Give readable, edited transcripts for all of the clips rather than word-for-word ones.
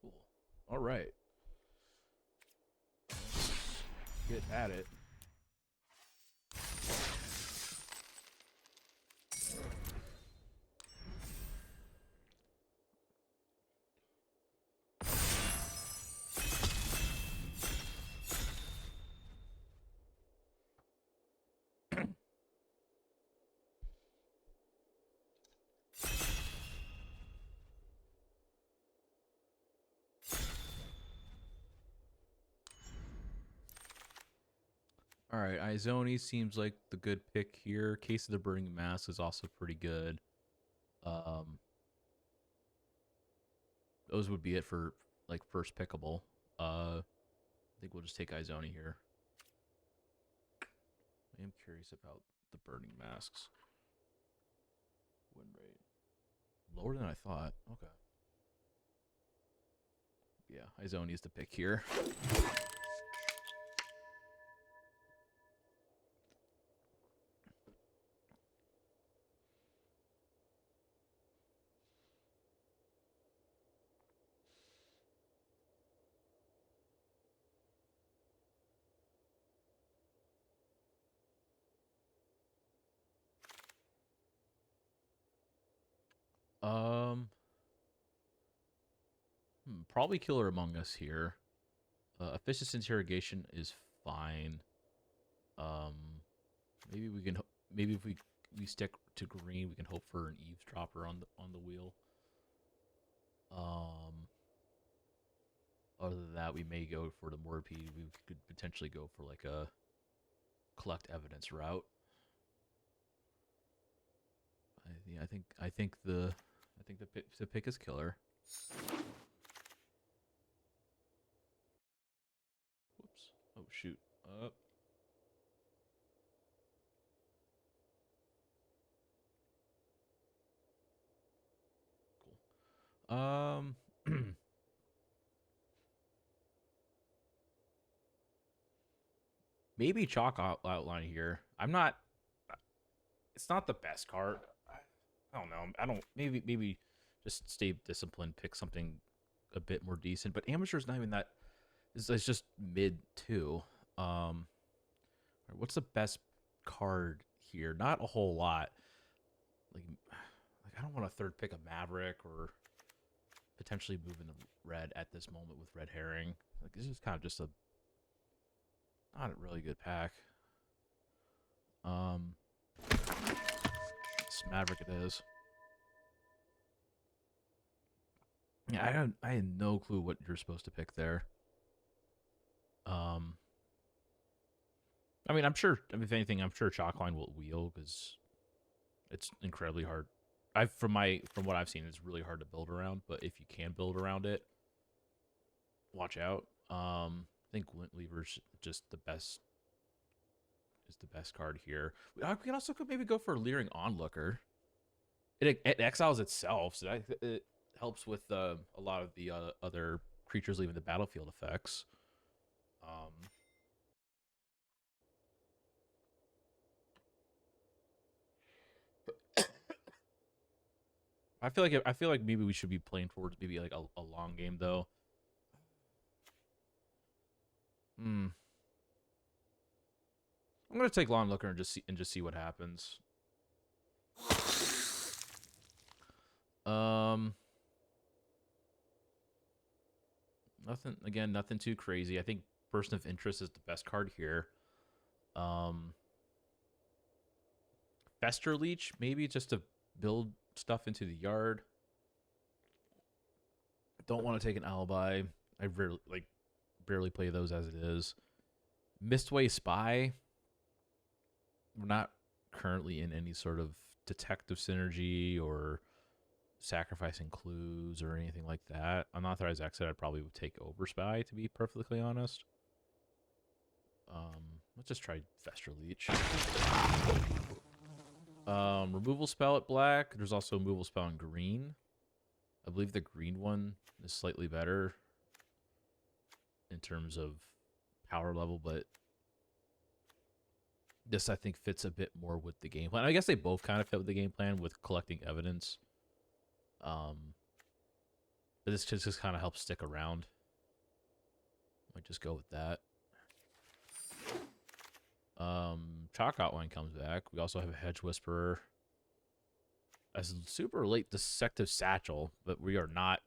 Cool. All right. Let's get at it. All right, Izoni seems like the good pick here. Case of the Burning Mask is also pretty good. Um, those would be it for like first pickable. I think we'll just take Izoni here. I am curious about the Burning Masks. Win rate lower than I thought. Okay. Yeah, Izoni is the pick here. Um, probably Killer Among Us here. Efficient interrogation is fine. Um, maybe we can. Maybe if we stick to green, we can hope for an eavesdropper on the wheel. Other than that, we may go for the Morpede. We could potentially go for like a collect evidence route. I think the pick is killer. Whoops. Oh shoot. Cool. Maybe chalk outline here. I'm not. It's not the best card. I don't know. I don't. Maybe just stay disciplined. Pick something a bit more decent. But amateur's not even that. It's just mid too. Um, what's the best card here? Not a whole lot. Like I don't want to third pick a Maverick or potentially move into red at this moment with red herring. Like this is kind of just a not a really good pack. Um, it's Maverick it is. Yeah, I had no clue what you're supposed to pick there. Um, I mean, I'm sure. I mean, if anything, I'm sure Chalkline will wheel because it's incredibly hard. From what I've seen, it's really hard to build around. But if you can build around it, watch out. I think Glintweaver's just the best. Is the best card here. We can also could maybe go for Leering Onlooker. It exiles itself, so it helps with a lot of the other creatures leaving the battlefield effects. Um, I feel like maybe we should be playing towards maybe like a long game though. Hmm. I'm gonna take Long Looker and just see what happens. Um, nothing too crazy. I think Person of Interest is the best card here. Um, Fester Leech maybe just to build stuff into the yard. Don't want to take an Alibi. I barely play those as it is. Mistway Spy. We're not currently in any sort of detective synergy or sacrificing clues or anything like that. Unauthorized exit, I probably would take over Spy, to be perfectly honest. Let's just try Fester Leech. Removal spell at black. There's also a removal spell in green. I believe the green one is slightly better in terms of power level, but this I think fits a bit more with the game plan. I guess they both kind of fit with the game plan with collecting evidence. Um, But this just kind of helps stick around. Might just go with that. Chalk Outline comes back. We also have a Hedge Whisperer. As super late Deceptive Satchel, but we are not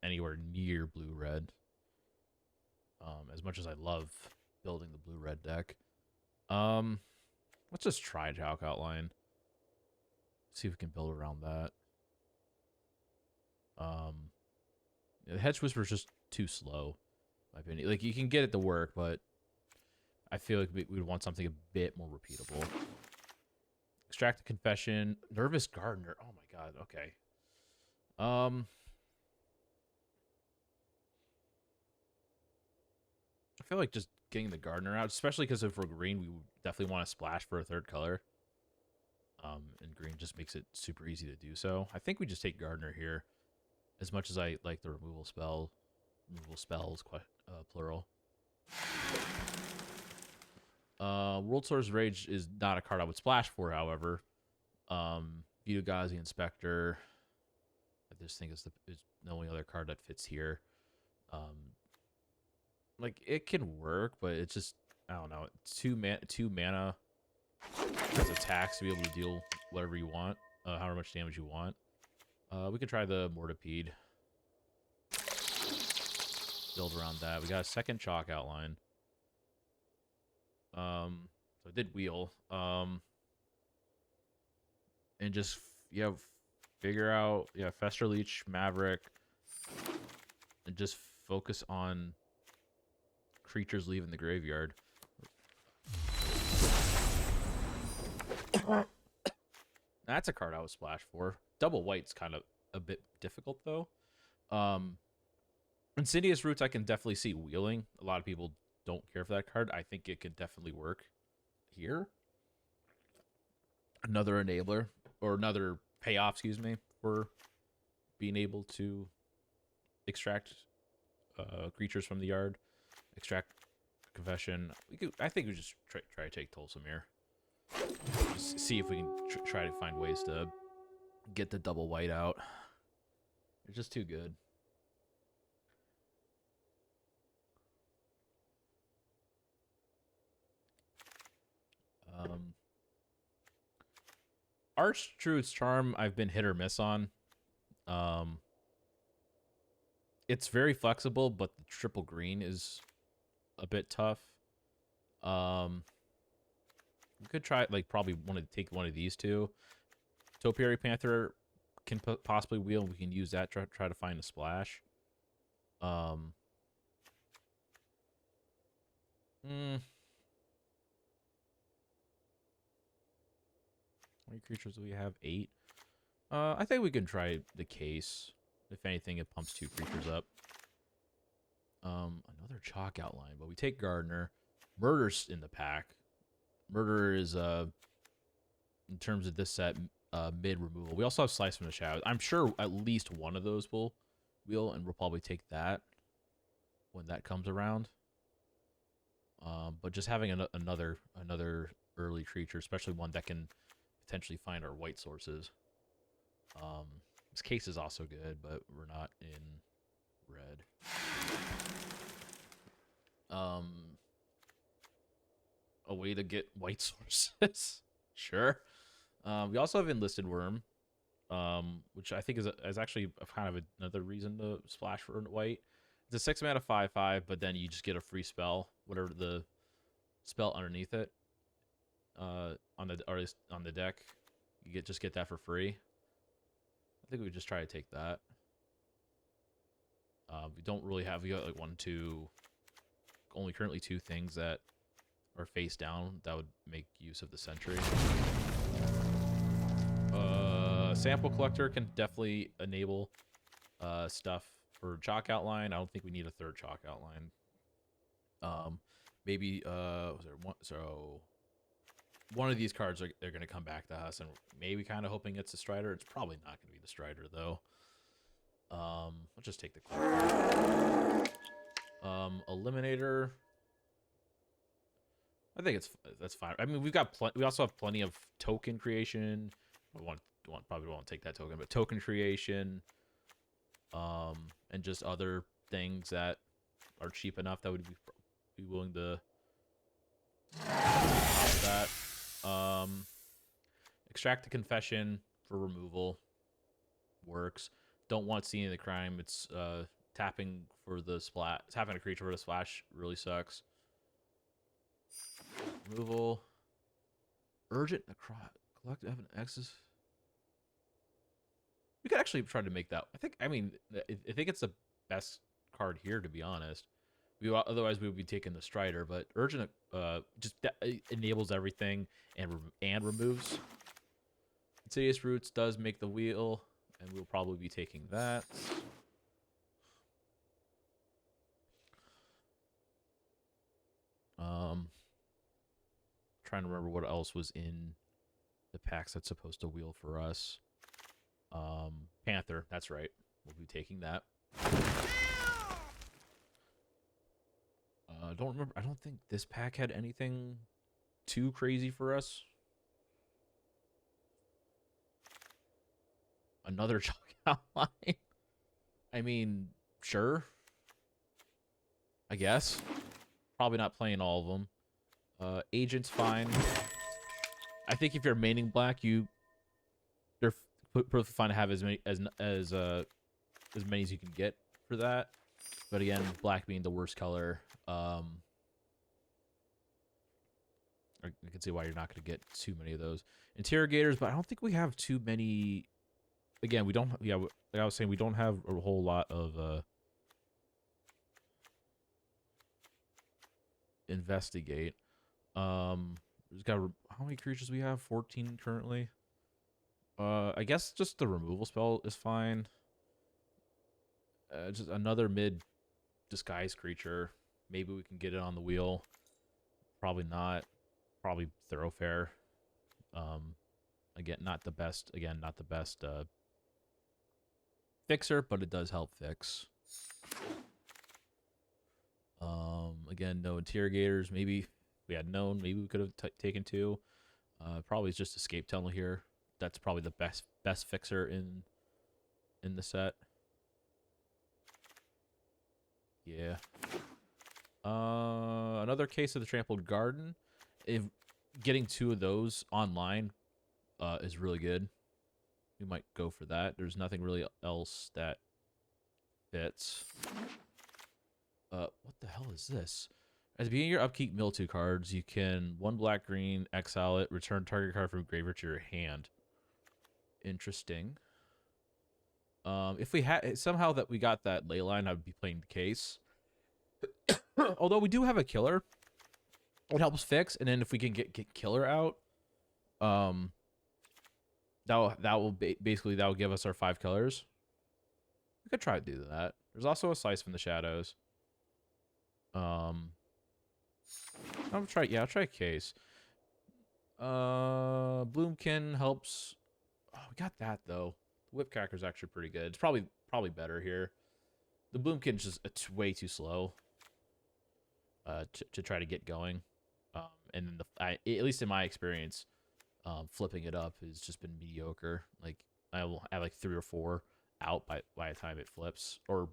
anywhere near blue-red. As much as I love building the blue-red deck. Let's just try Chalk Outline. See if we can build around that. The Hedge Whisperer is just too slow, in my opinion. Like, you can get it to work, but I feel like we would want something a bit more repeatable. Extract the Confession. Nervous Gardener. Oh my god, okay. I feel like just getting the Gardener out, especially because if we're green, we would definitely want to splash for a third color. And green just makes it super easy to do so. I think we just take Gardener here. As much as I like the removal spells, plural. World Source Rage is not a card I would splash for, however. Vitugazi Inspector, I just think is the only other card that fits here. Like, it can work, but it's just, I don't know. Two mana as attacks to be able to deal whatever you want, however much damage you want. We could try the Mortipede. Build around that. We got a second Chalk Outline. So I did wheel. And just, figure out, Fester Leech, Maverick. And just focus on creatures leaving the graveyard. That's a card I would splash for. Double White's kind of a bit difficult, though. Insidious Roots I can definitely see wheeling. A lot of people don't care for that card. I think it could definitely work here. Another enabler, or another payoff, excuse me, for being able to extract creatures from the yard. Extract Confession. I think we just try to take Tolsimir. Just see if we can try to find ways to get the double white out. They're just too good. Archdruid's Charm I've been hit or miss on. It's very flexible, but the triple green is a bit tough. We could try, like, probably want to take one of these two. Topiary Panther can possibly wheel. We can use that to try to find a splash. How many creatures do we have? 8. I think we can try the Case. If anything, it pumps 2 creatures up. Another Chalk Outline, but we take Gardener. Murder's in the pack. Murder is, in terms of this set, mid removal. We also have Slice from the Shadows. I'm sure at least one of those will wheel, and we'll probably take that when that comes around. But just having another early creature, especially one that can potentially find our white sources. This Case is also good, but we're not in red. A way to get white sources. Sure. We also have Enlisted Worm, which I think is actually kind of another reason to splash for white. It's a 6 mana 5/5, but then you just get a free spell, whatever the spell underneath it, on the deck. You just get that for free. I think we would just try to take that. We don't really have, we got like 1, 2, only currently 2 things that are face down that would make use of the Sentry. Sample Collector can definitely enable stuff for Chalk Outline. I don't think we need a third Chalk Outline. Maybe was there one? So one of these cards they're going to come back to us, and maybe kind of hoping it's a Strider. It's probably not going to be the Strider though. Let's just take the card. Eliminator. I think that's fine. I mean, we also have plenty of token creation. We probably won't take that token, but token creation. And and just other things that are cheap enough that would be willing to that. Extract the confession for removal works. Don't want to see any of the crime. It's tapping for the splat. Tapping a creature for the splash really sucks. Removal. Urgent collect evidence X's. We could actually try to make that. I think it's the best card here, to be honest. Otherwise we would be taking the Strider, but Urgent just enables everything and removes. Insidious Roots does make the wheel, and we'll probably be taking that. Trying to remember what else was in the packs that's supposed to wheel for us. Panther, that's right. We'll be taking that. Don't remember. I don't think this pack had anything too crazy for us. Another chalk outline. I mean, sure. I guess. Probably not playing all of them. Agent's fine. I think if you're maining black, they're perfectly fine to have as many as many as you can get for that. But again, black being the worst color, I can see why you're not going to get too many of those interrogators. But I don't think we have too many. Again, we don't. Yeah, like I was saying, we don't have a whole lot of investigate. We've got how many creatures we have? 14 currently. I guess just the removal spell is fine. Just another mid disguise creature. Maybe we can get it on the wheel. Probably not. Probably Thoroughfare. Again, not the best. Again, not the best fixer, but it does help fix. Again, no interrogators. Maybe if we had known, maybe we could have taken two. Probably it's just Escape Tunnel here. That's probably the best fixer in the set. Yeah. Another case of the Trampled Garden. If getting two of those online is really good. We might go for that. There's nothing really else that fits. What the hell is this? At the beginning of your upkeep, mill 2 cards. You can 1 black green, exile it, return target card from graveyard to your hand. Interesting. If we had somehow that we got that ley line, I would be playing the case. Although we do have a killer, it helps fix. And then if we can get killer out, that will basically that will give us our 5 colors. We could try to do that. There's also a Slice from the Shadows. I'll try a case. Bloomkin helps. Oh, we got that though. The Whipcracker's actually pretty good. It's probably better here. The Bloomkin's just it's way too slow to try to get going. And then at least in my experience, flipping it up has just been mediocre. Like I will have like 3 or 4 out by the time it flips, or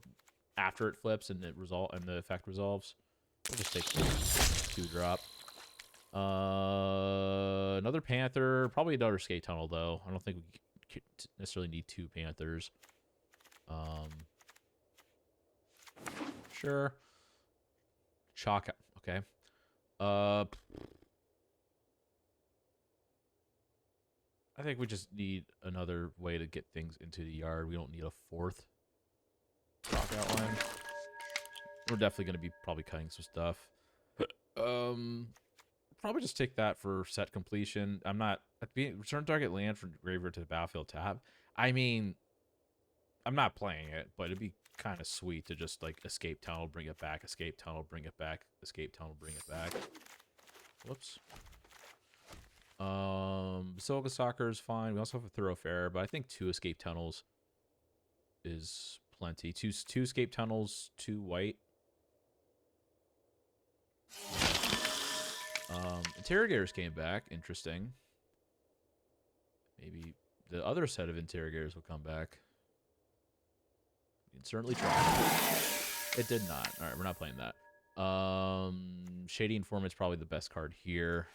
after it flips and the effect resolves. We'll just take 2 drop. Another Panther, probably another Skate Tunnel though. I don't think we necessarily need 2 Panthers. Sure. Chalk. Okay. I think we just need another way to get things into the yard. We don't need a 4th chalk outline. We're definitely going to be probably cutting some stuff. Probably just take that for set completion. I'm not return target land from graveyard to the battlefield tab. I mean, I'm not playing it, but it'd be kind of sweet to just like escape tunnel, bring it back, escape tunnel, bring it back, escape tunnel, bring it back. Whoops. Basilica Soccer is fine. We also have a Thoroughfare, but I think 2 escape tunnels is plenty. Two escape tunnels, 2 white. Interrogators came back. Interesting. Maybe the other set of interrogators will come back. You can certainly try. It did not. All right, we're not playing that. Shady Informant's probably the best card here.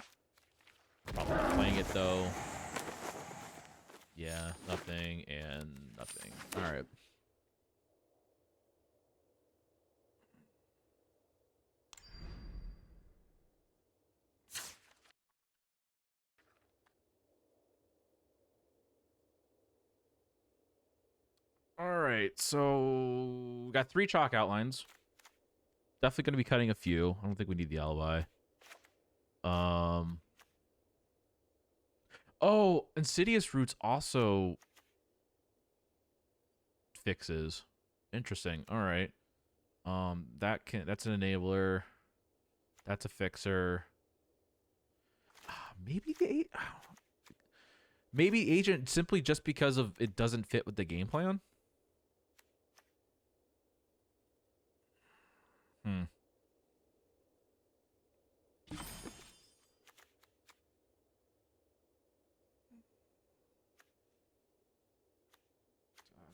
Probably not playing it, though. Yeah, nothing and nothing. All right. All right, so we got 3 chalk outlines. Definitely going to be cutting a few. I don't think we need the alibi. Oh, Insidious Roots also fixes. Interesting. All right. That's an enabler. That's a fixer. Maybe agent simply just because of it doesn't fit with the game plan.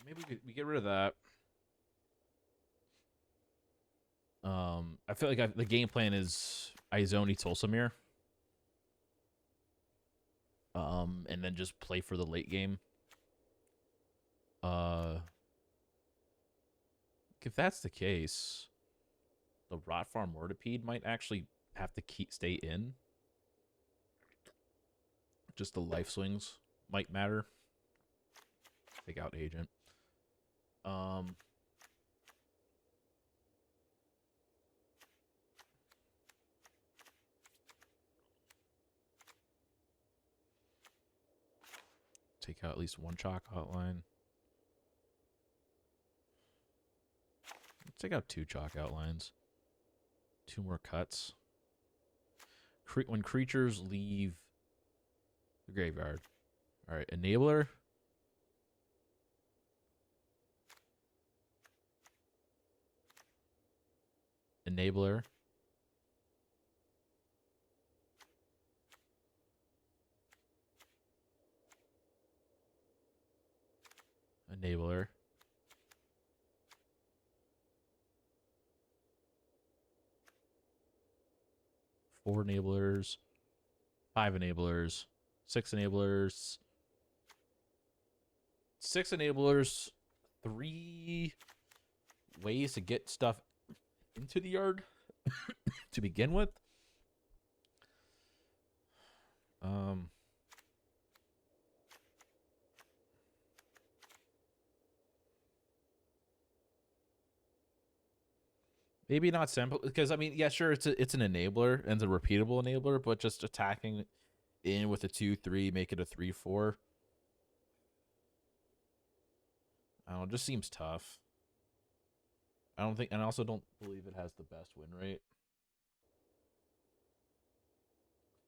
Maybe we get rid of that. I feel like the game plan is Izoni Tulsamir. And then just play for the late game. If that's the case, the Rot Farm Mortipede might actually have to stay in. Just the life swings might matter. Take out agent. Take out at least 1 chalk outline. Let's take out 2 chalk outlines. 2 more cuts. When creatures leave the graveyard. All right, enabler. Enabler. Enabler. Four enablers. 5 enablers. 6 enablers. 6 enablers. 3 ways to get stuff into the yard to begin with. Maybe not simple because I mean, yeah, sure, it's an enabler and it's a repeatable enabler, but just attacking in with a 2/3, make it a 3/4. I don't know, it just seems tough. I don't think, and I also don't believe it has the best win rate.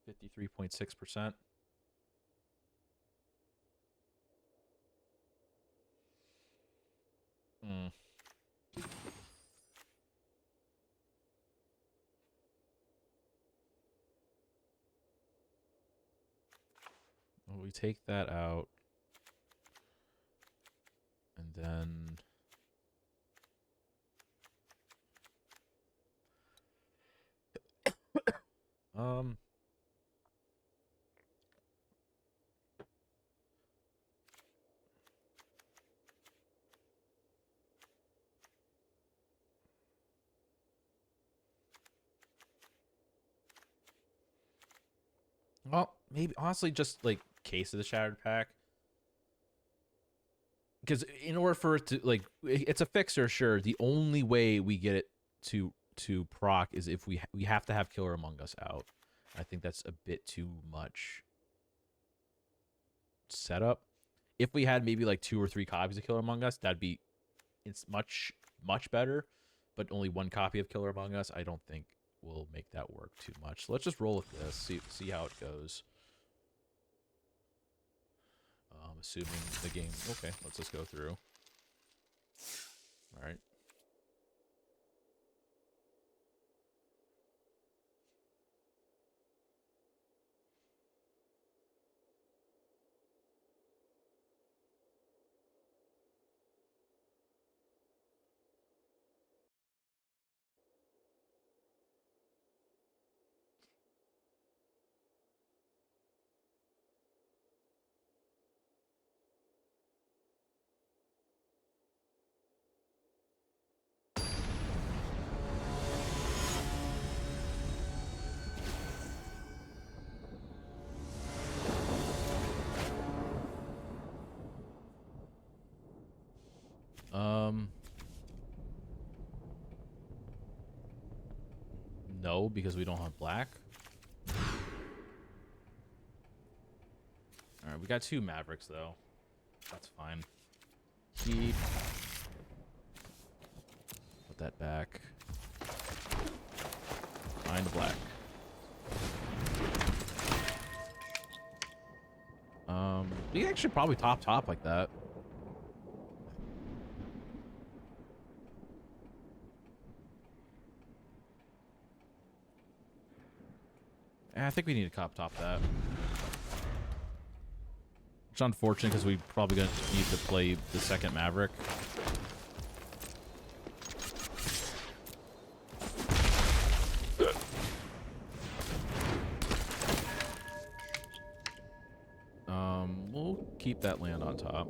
53.6%. Well, we take that out. And then well, maybe honestly just like Case of the Shattered Pack. Because in order for it to like, it's a fixer, sure. The only way we get it to proc is if we have to have Killer Among Us out. I think that's a bit too much setup. If we had maybe like 2 or 3 copies of Killer Among Us, it's much better. But only 1 copy of Killer Among Us, I don't think will make that work too much. So let's just roll with this, see how it goes. Assuming the game. Okay, let's just go through. All right. No, because we don't have black. All right, we got 2 Mavericks though. That's fine. Keep. Put that back. Find black. We actually probably top like that. I think we need to top that. It's unfortunate because we probably gonna need to play the second Maverick. We'll keep that land on top.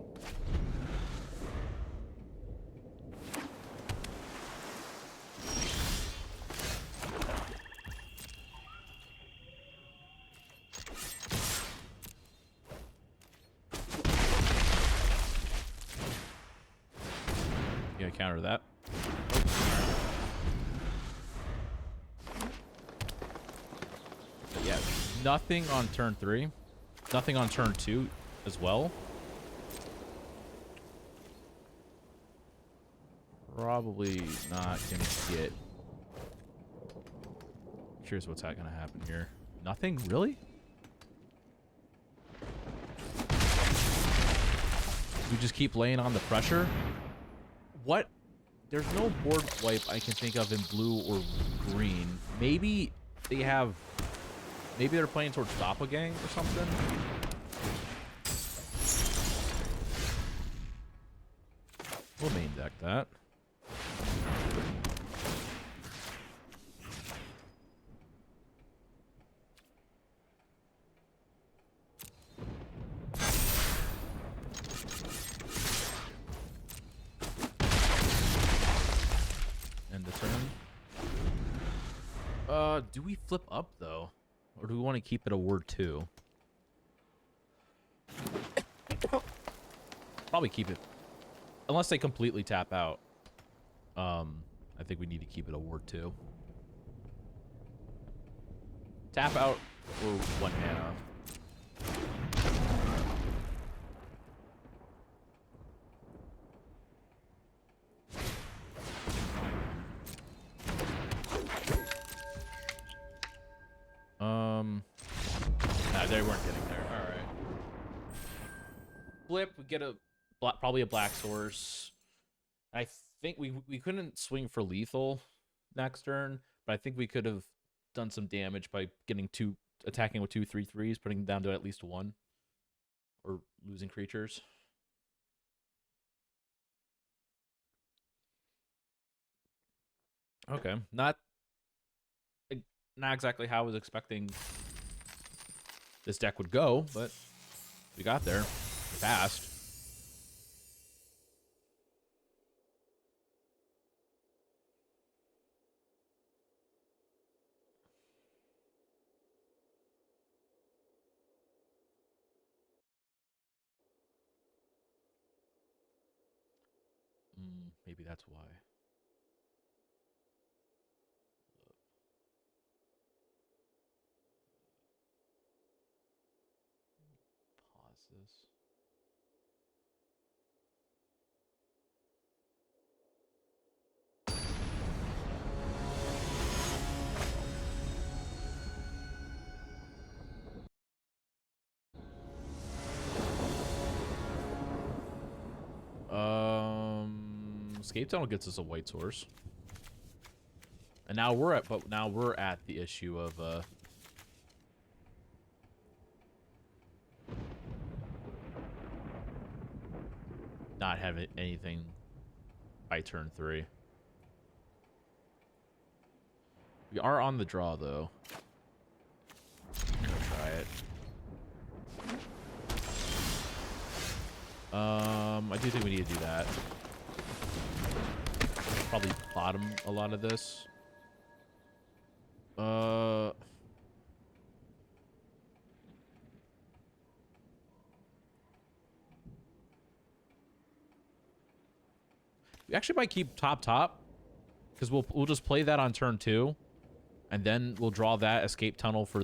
Yeah, counter that. Yeah, nothing on turn 3. Nothing on turn 2 as well. Probably not gonna get. Curious what's gonna happen here. Nothing? Really? We just keep laying on the pressure? What? There's no board wipe I can think of in blue or green. Maybe they have... Maybe they're playing towards Doppelgang or something? We'll main deck that. End the turn. Do we flip up, though? Or do we want to keep it a word 2? Probably keep it. Unless they completely tap out. I think we need to keep it a word 2. Tap out for 1 mana. Nah, they weren't getting there. All right. Flip. We get a probably a black source. I think we couldn't swing for lethal next turn, but I think we could have done some damage by getting attacking with 2 3/3s, putting them down to at least 1, or losing creatures. Okay, not exactly how I was expecting this deck would go, but we got there fast. Maybe that's why. Pause this. Escape Tunnel gets us a white source. And now we're at the issue of not having anything by turn 3. We are on the draw though. I'm gonna try it. I do think we need to do that. Probably bottom a lot of this. We actually might keep top, because we'll just play that on turn 2, and then we'll draw that escape tunnel for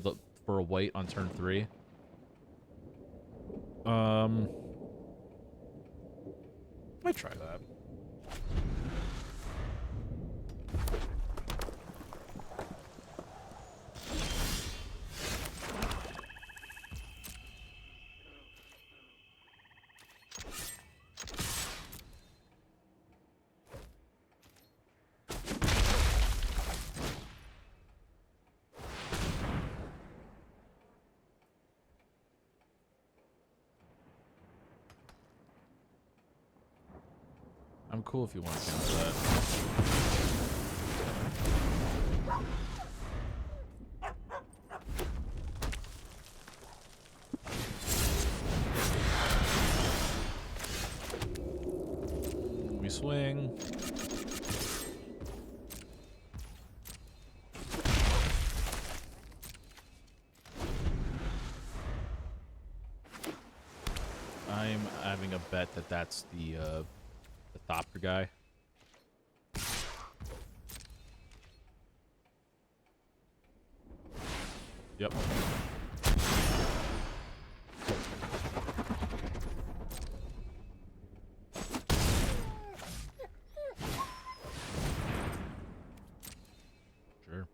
a white on turn 3. Might try that. I'm cool if you want to counter that. We swing. I'm having a bet that that's the Thopter guy. Yep. Sure.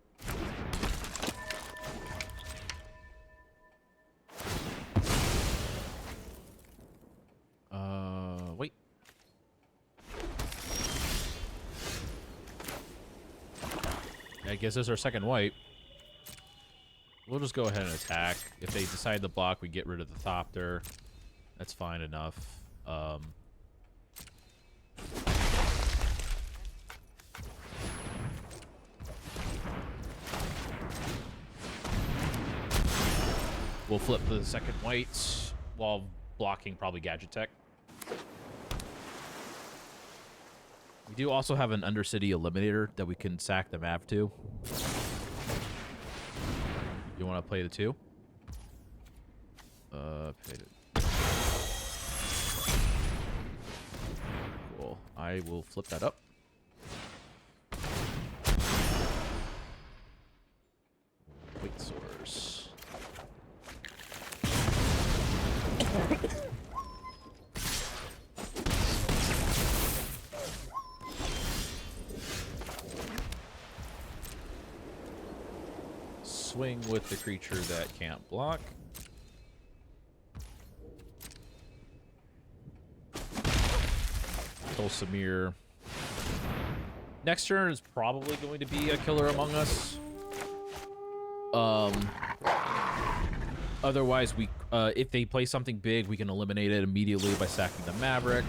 Wait. I guess this is our second white. We'll just go ahead and attack. If they decide to block, we get rid of the Thopter. That's fine enough. We'll flip the second white while blocking probably Gadget Tech. We do also have an Undercity Eliminator that we can sack the map to. You want to play the 2? Paid it. Cool. I will flip that up. Wait source. Swing with the creature that can't block. Kill Samir. Next turn is probably going to be a Killer Among Us. Otherwise, we if they play something big, we can eliminate it immediately by sacking the Maverick.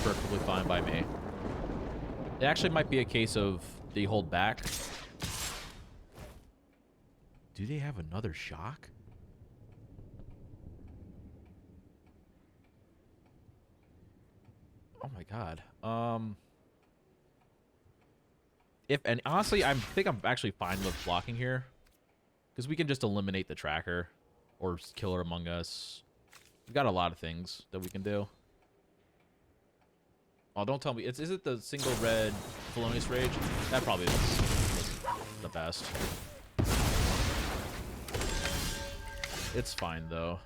Perfectly fine by me. It actually might be a case of they hold back. Do they have another shock? Oh my god. And honestly, I think I'm actually fine with blocking here, because we can just eliminate the tracker or Killer Among Us. We've got a lot of things that we can do. Oh, don't tell me. Is it the single red Felonious Rage? That probably is the best. It's fine, though.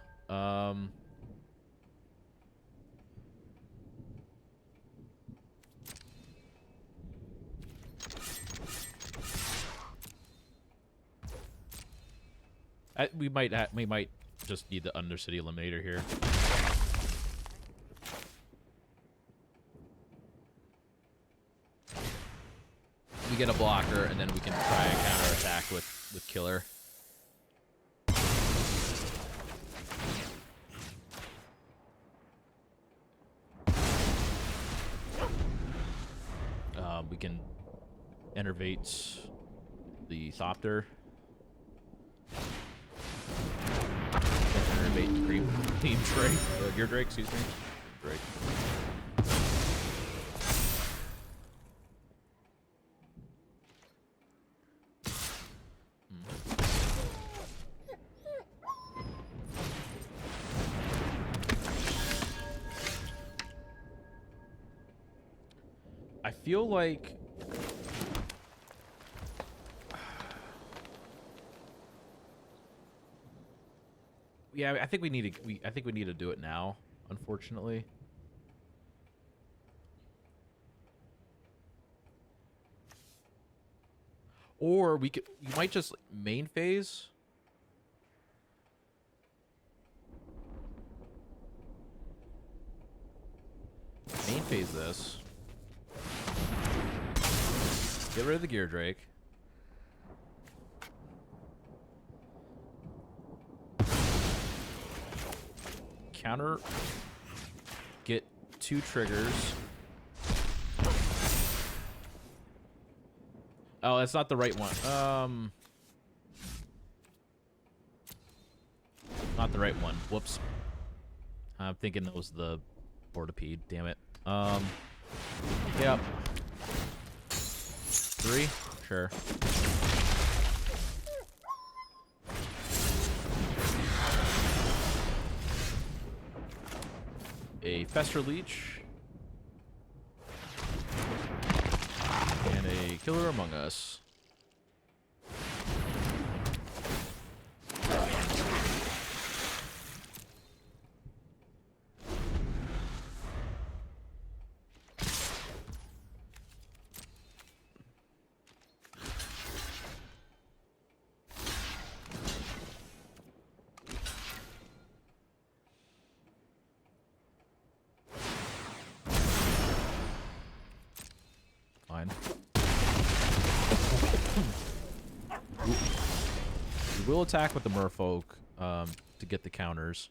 We might just need the Undercity Eliminator here. We get a blocker, and then we can try and counterattack with Killer. We can enervate the Thopter. Team Drake. Gear Drake, excuse me. Drake. I feel like yeah, I think we need to I think we need to do it now, unfortunately. Or we might just main phase. Main phase this. Get rid of the Gear Drake. Counter. Get 2 triggers. Oh, that's not the right one. Not the right one. Whoops. I'm thinking that was the Portapede. Damn it. Yep. 3? Sure. A Fester Leech. And a Killer Among Us. Fine. We will attack with the Merfolk to get the counters.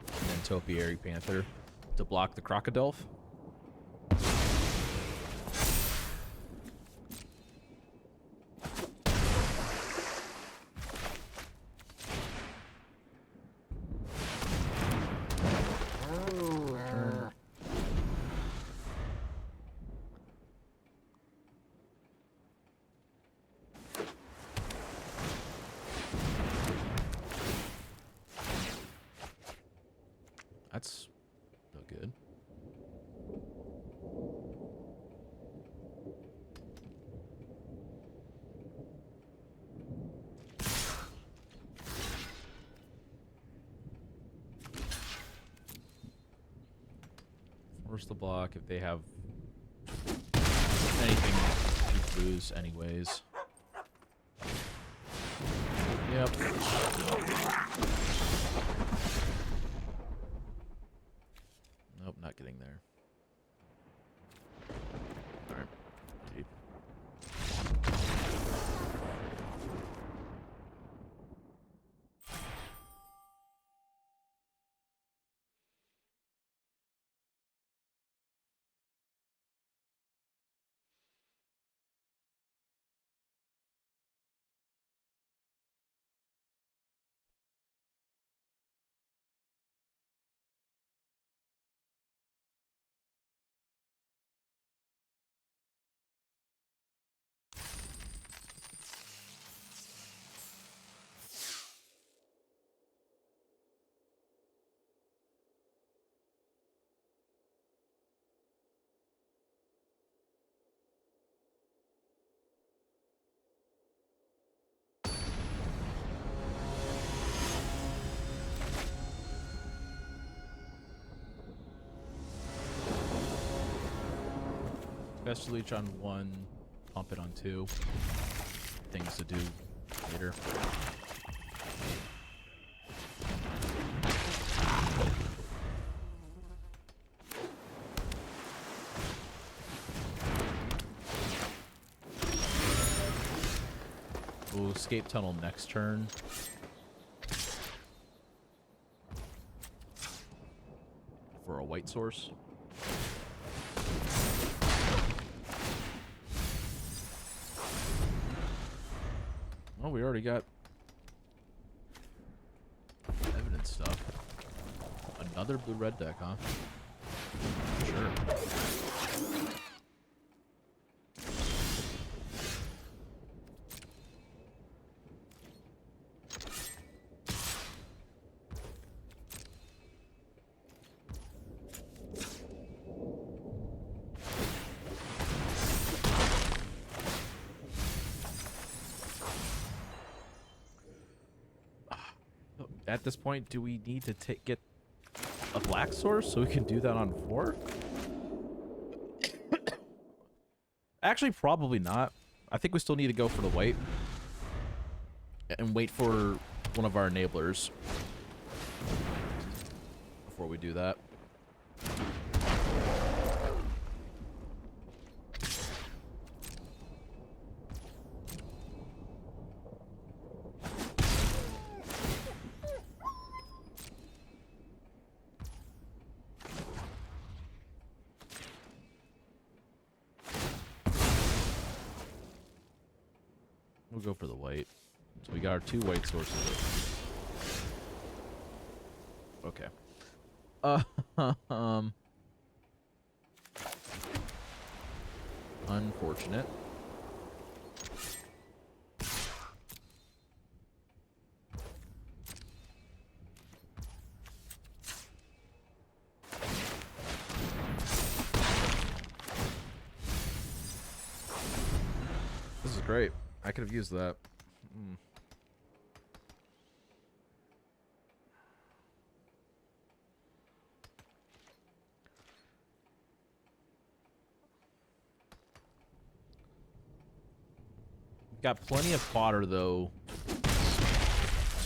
And then Topiary Panther to block the Crocodile. That's no good. Force the block if they have anything to lose anyways. Yep. Nope, not getting there. Alright. Deep. Best leech on 1, pump it on 2. Things to do later. We'll escape tunnel next turn. For a white source. Oh, we already got evidence stuff. Another blue-red deck, huh? Sure. At this point, do we need to get a black source so we can do that on 4? Actually, probably not. I think we still need to go for the white and wait for one of our enablers before we do that. We'll go for the white. So we got our 2 white sources. Okay. Unfortunate. This is great. I could have used that. Got plenty of fodder though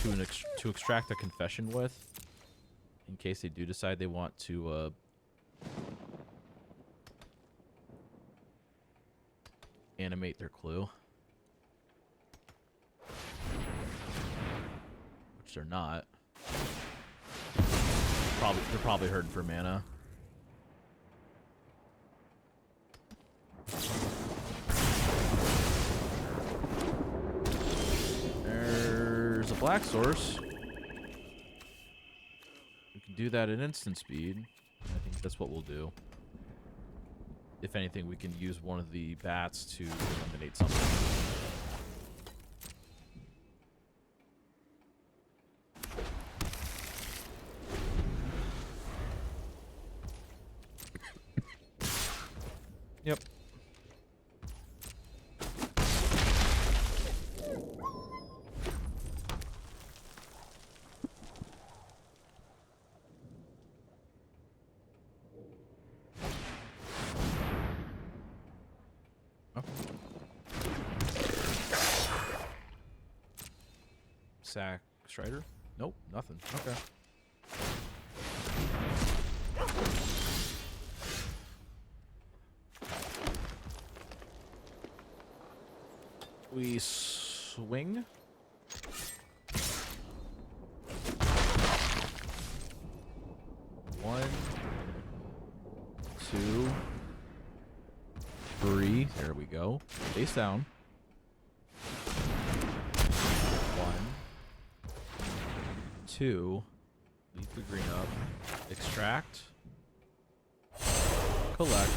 to extract a confession with, in case they do decide they want to animate their clue. Which they're not. They're probably hurting for mana. There's a black source. We can do that at instant speed. I think that's what we'll do. If anything, we can use one of the bats to eliminate something. Yep. Oh. Sack Strider? Nope, nothing. Okay. We swing. One, two, three. There we go. Face down. One, two. Leave the green up. Extract. Collect.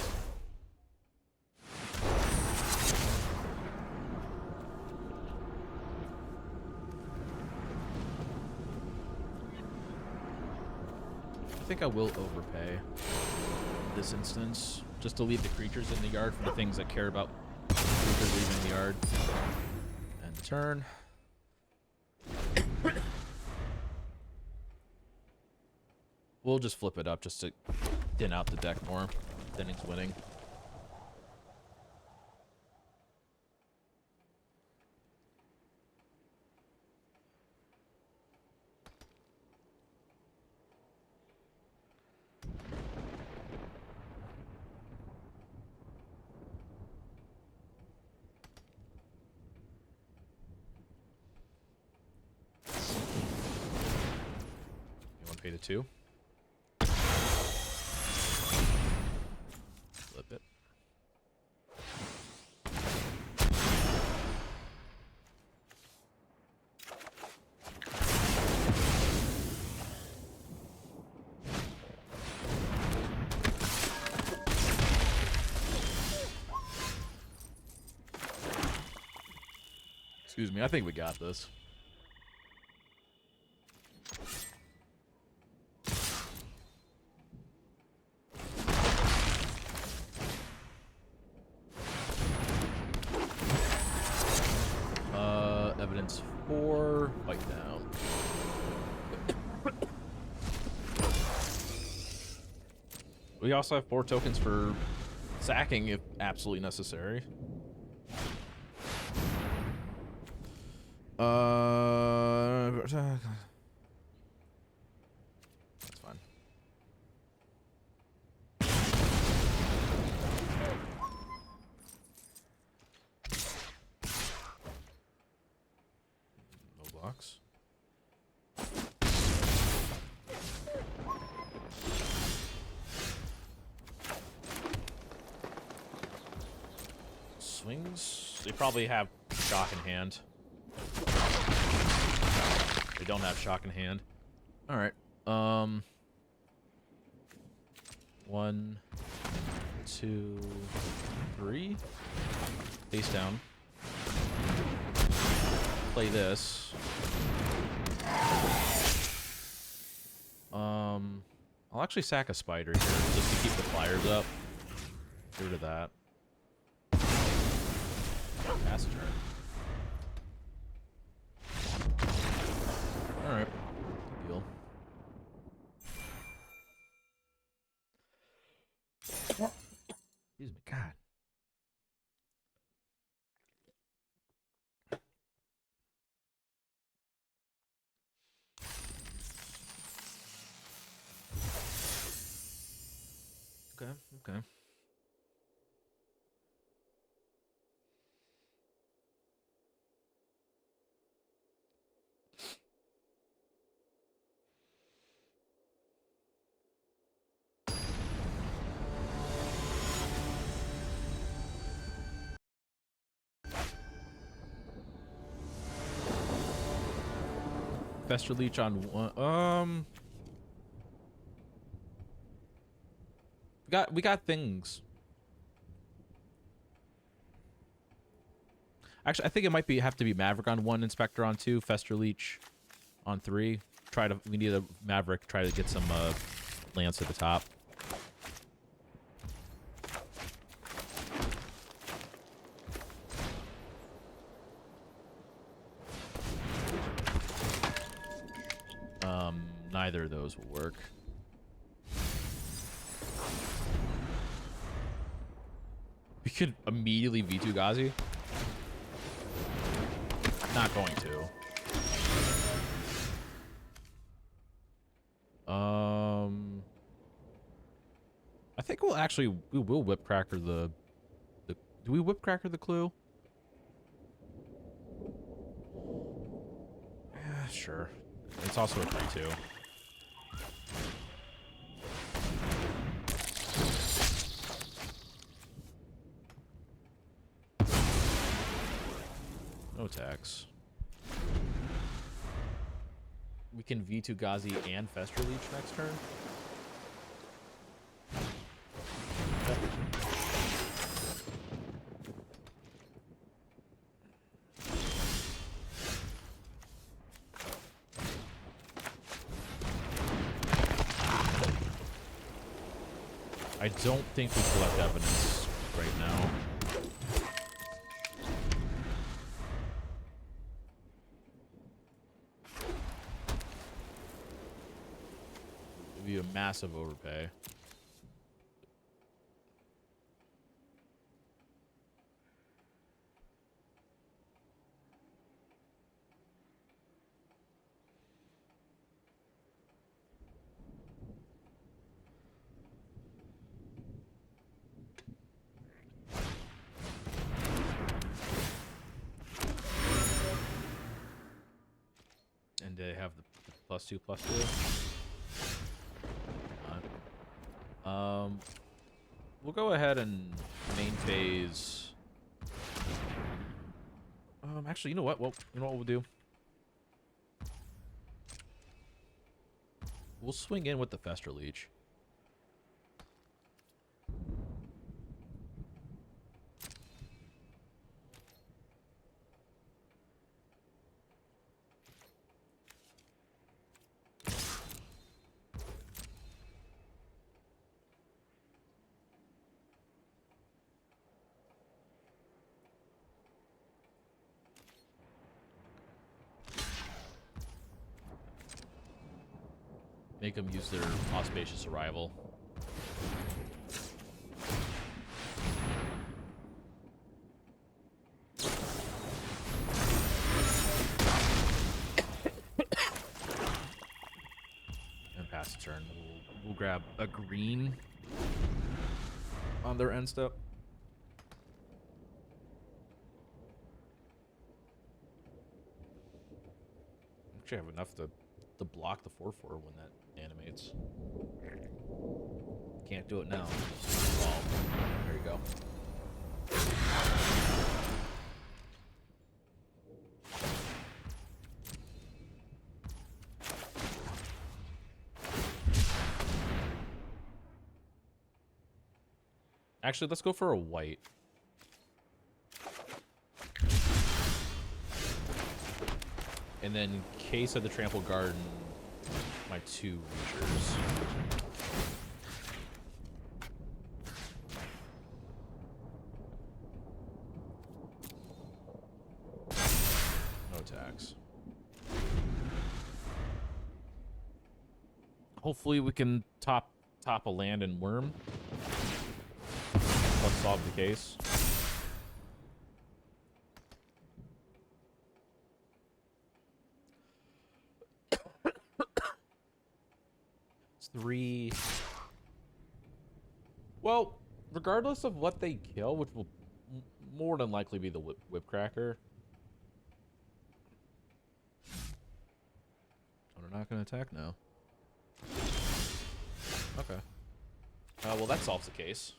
I think I will overpay in this instance, just to leave the creatures in the yard for the things that care about creatures leaving the yard. And turn. We'll just flip it up just to thin out the deck more. Thinning's winning. Pay the 2. Flip it. Excuse me, I think we got this. Evidence 4, fight down. We also have 4 tokens for sacking if absolutely necessary. That's fine. No blocks. Swings. They probably have shock in hand. They don't have shock in hand. All right. 1, 2, 3. Face down. Play this. I'll actually sack a spider here just to keep the flyers up. Get rid of that. Pass turn. Alright. Good deal. Excuse me, God. Okay, okay. Fester Leech on one. We got things. Actually, I think it might have to be Maverick on 1, Inspector on 2, Fester Leech on 3. We need a Maverick. Try to get some lance at the top. Neither of those will work. We could immediately V2 Ghazi. Not going to. I think we will whip cracker the do we whip cracker the clue? Yeah, sure. It's also a 3-2. No tax. We can V2 Ghazi and Fester Leech next turn. I don't think we collect evidence right now. It'd be a massive overpay. And they have the +2/+2. We'll go ahead and main phase. Actually, you know what? Well, you know what we'll do? We'll swing in with the Fester Leech. Make them use their auspicious arrival. And pass the turn. We'll grab a green on their end step. Actually, I have enough to block the 4/4 when that animates. Can't do it now. Oh, there you go. Actually, let's go for a white. And then, in case of the Trampled Garden, my 2 Reachers. No attacks. Hopefully we can top a land and worm. Let's solve the case. It's 3. Well, regardless of what they kill, which will more than likely be the Whipcracker. Oh, they're not going to attack now. Okay. Well, that solves the case.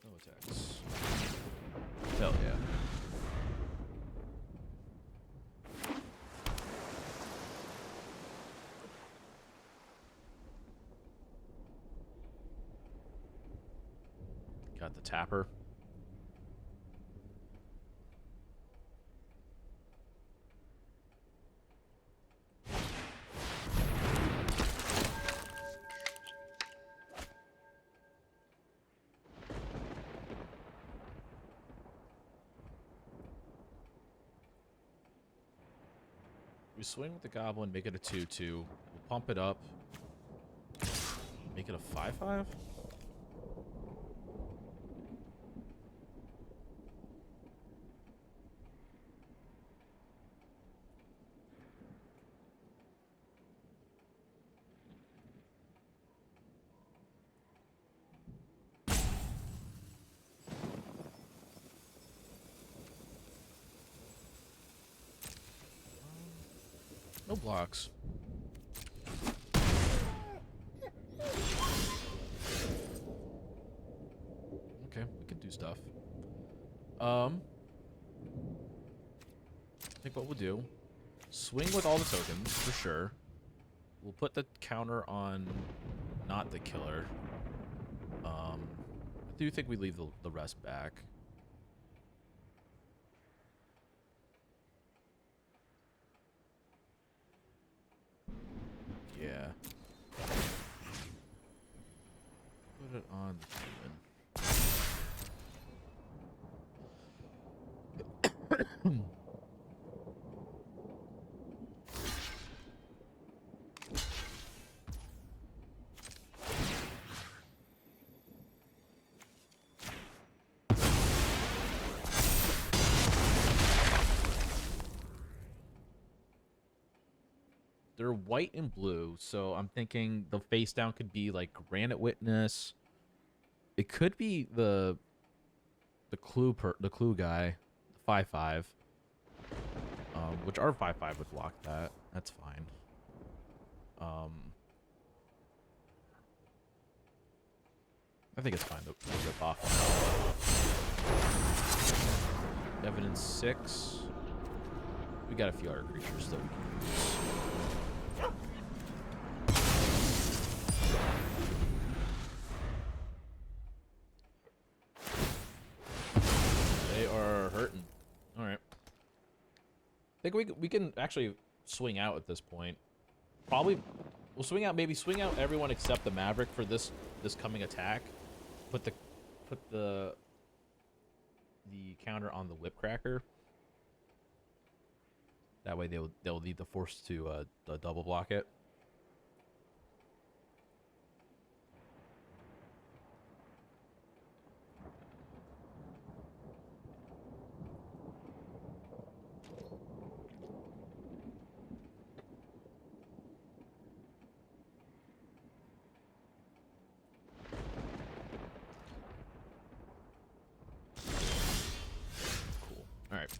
No attacks. Hell yeah. Got the tapper. We swing with the goblin, make it a 2/2. We'll pump it up. Make it a 5/5? No blocks. Okay, we can do stuff. I think what we'll do, swing with all the tokens, for sure. We'll put the counter on not the killer. I do think we leave the rest back. Yeah. Put it on the human. They're white and blue, so I'm thinking the face down could be like Granite Witness. It could be the clue guy, the 5/5. Which our 5/5 would block that. That's fine. I think it's fine to rip off. Evidence 6. We got a few other creatures that we can use. They are hurting. All right. I think we can actually swing out at this point. Probably we'll swing out. Maybe swing out everyone except the Maverick for this coming attack. Put the counter on the Whipcracker. That way they'll need the force to double block it. Cool. All right.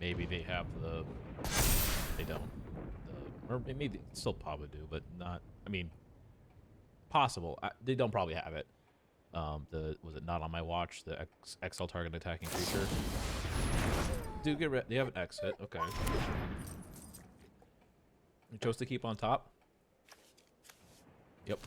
Maybe they have the... They don't. Or maybe they still probably do, but not... I mean, possible. They don't probably have it. Was it not on my watch? The XL target attacking creature. Do get rid... They have an exit. Okay. You chose to keep on top? Yep.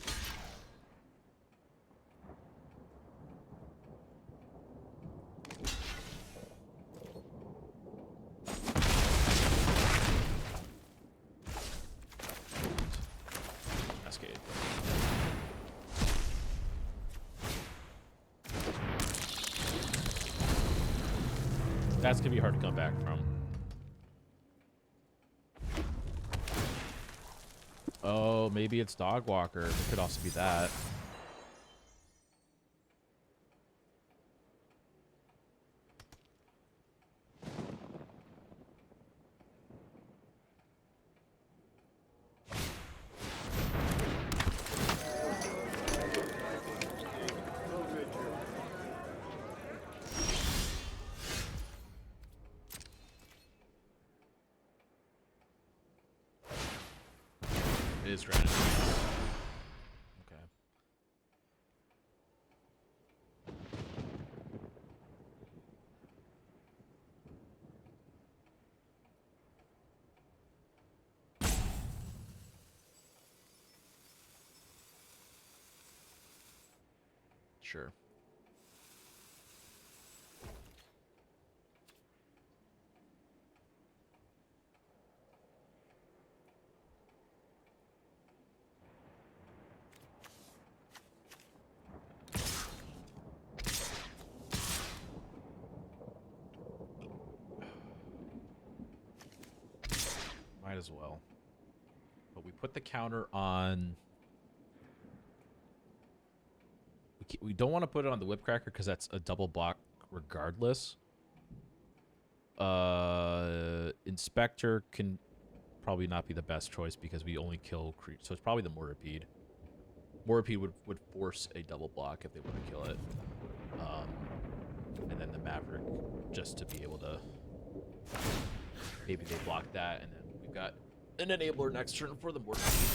That's gonna be hard to come back from. Oh, maybe it's Dog Walker. It could also be that. It is granted. Okay. Sure. Might as well. But we put the counter on... We don't want to put it on the Whipcracker because that's a double block regardless. Inspector can probably not be the best choice because we only kill creatures. So it's probably the Mortipede. Mortipede would force a double block if they were to kill it. And then the Maverick just to be able to... Maybe they block that, and then we've got an enabler next turn for the Mortipede.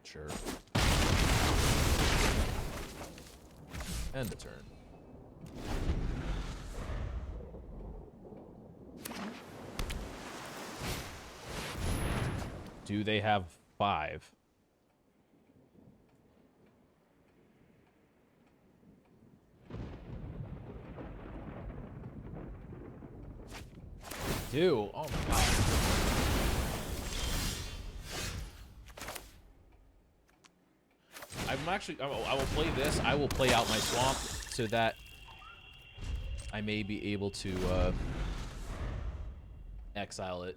Sure. End the turn. Do they have 5? Do. Oh my god. I will play this. I will play out my swamp so that I may be able to exile it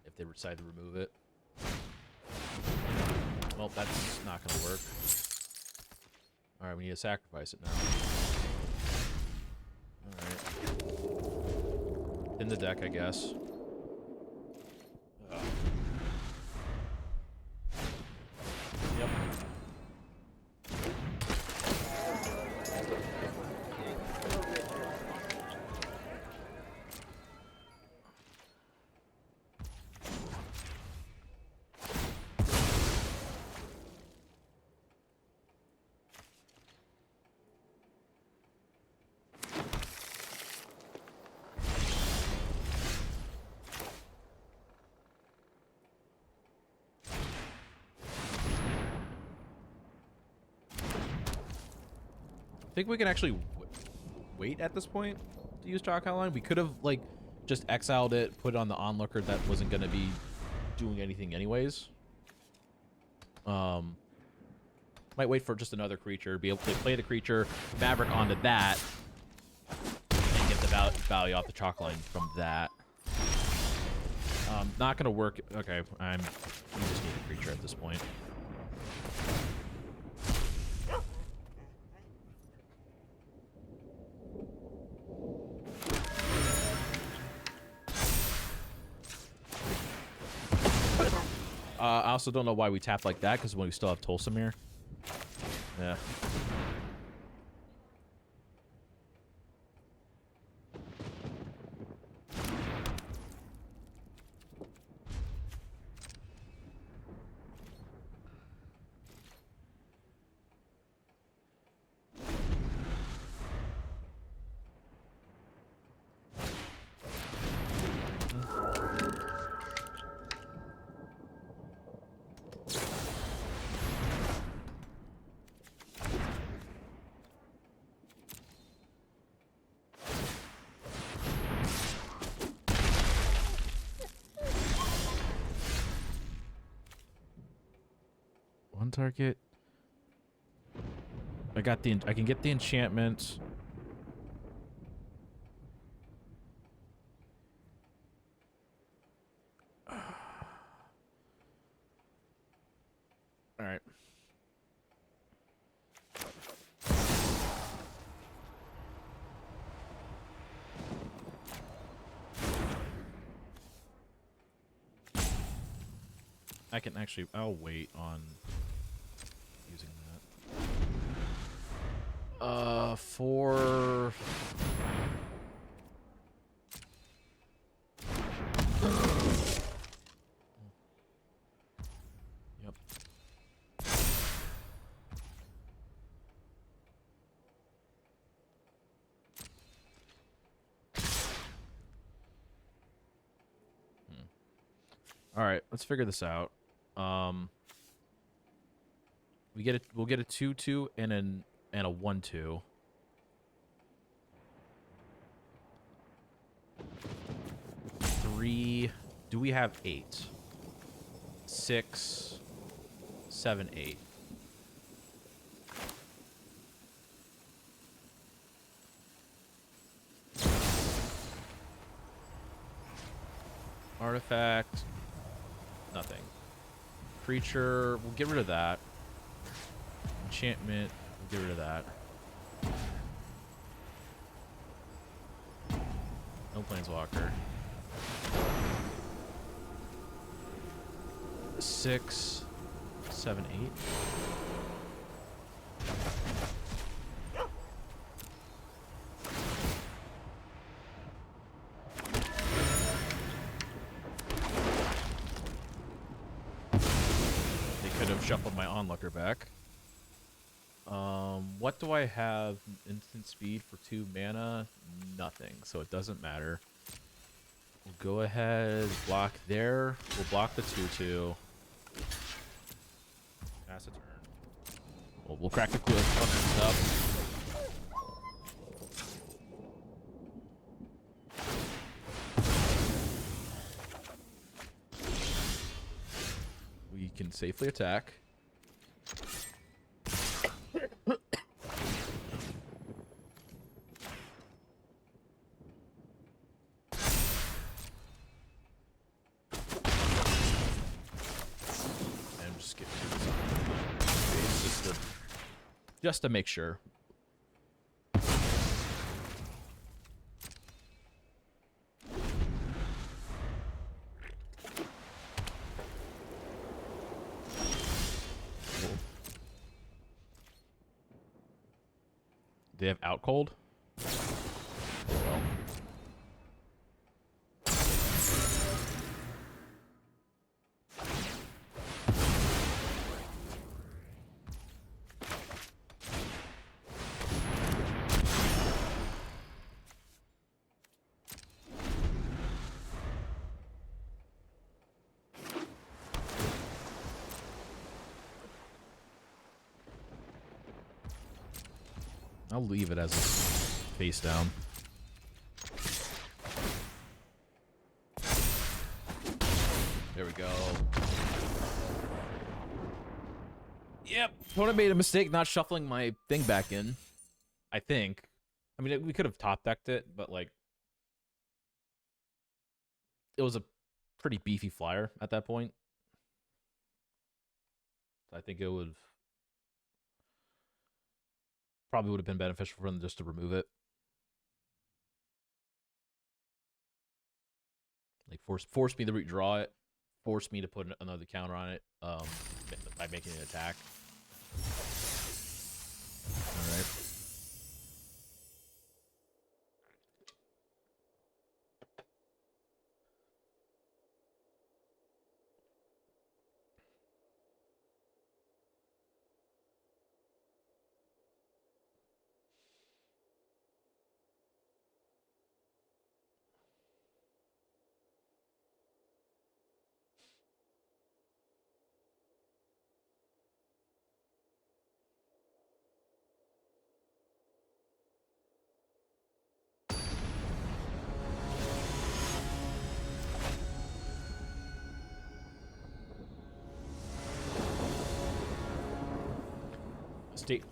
if they decide to remove it. Well, that's not going to work. Alright, we need to sacrifice it now. Alright. In the deck, I guess. Yep. think we can actually wait at this point to use Chalk Outline. We could have, like, just exiled it, put it on the onlooker that wasn't going to be doing anything anyways. Might wait for just another creature, be able to play the creature, Maverick onto that, and get the value off the Chalk Line from that. Not going to work. Okay, we just need a creature at this point. I also don't know why we tapped like that, because when we still have Tolsimir. Yeah. One target. I can get the enchantment. All right. I can actually, I'll wait on using that. For... Yep. All right, let's figure this out. We'll get a 2/2 and a 1/2. Three. Do we have 8? 6, 7, 8. Artifact. Nothing. Creature. We'll get rid of that. Enchantment. We'll get rid of that. No Planeswalker. 6, 7, 8. They could have shuffled my onlooker back. What do I have? Instant speed for 2 mana? Nothing, so it doesn't matter. We'll go ahead, block there. We'll block the 2/2. Pass a turn. We'll crack the cliff up. We can safely attack. Just to make sure. They have out cold? Well. I'll leave it as a face down. There we go. Yep. Opponent made a mistake not shuffling my thing back in. I think. I mean, we could have top decked it, but like, it was a pretty beefy flyer at that point. I think it would probably would have been beneficial for them just to remove it. Like force me to redraw it, force me to put another counter on it by making an attack. All right.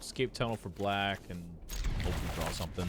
Escape tunnel for black and hopefully draw something.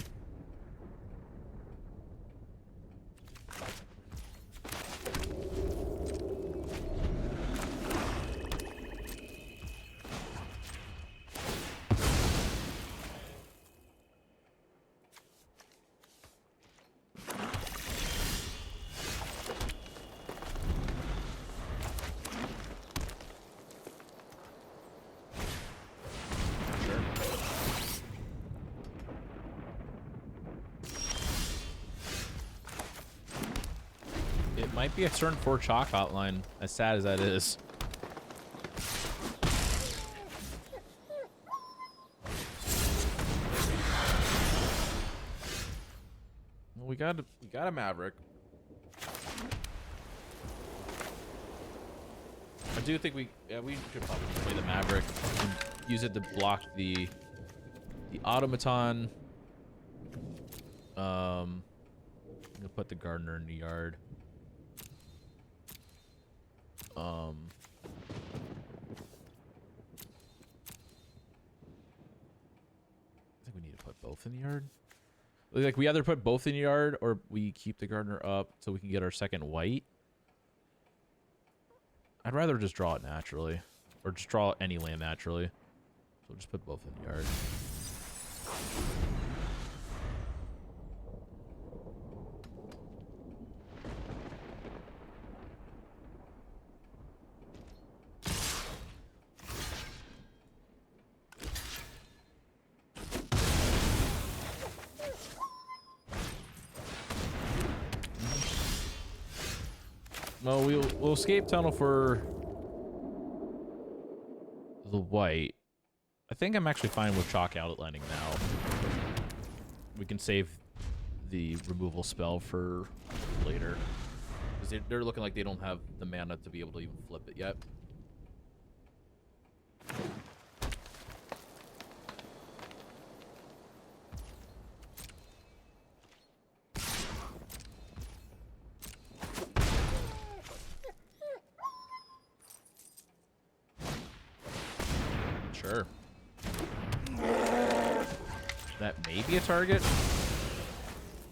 Might be a turn 4 chalk outline, as sad as that is. Well, we got a Maverick. I do think we should probably play the Maverick and use it to block the automaton. I'm gonna put the gardener in the yard. I think we need to put both in the yard. Like, we either put both in the yard or we keep the gardener up so we can get our second white. I'd rather just draw it naturally. Or just draw any land naturally. So we'll just put both in the yard. Well, we'll escape tunnel for the white. I think I'm actually fine with chalk outlining now. We can save the removal spell for later. Because they're looking like they don't have the mana to be able to even flip it yet. Sure. That may be a target.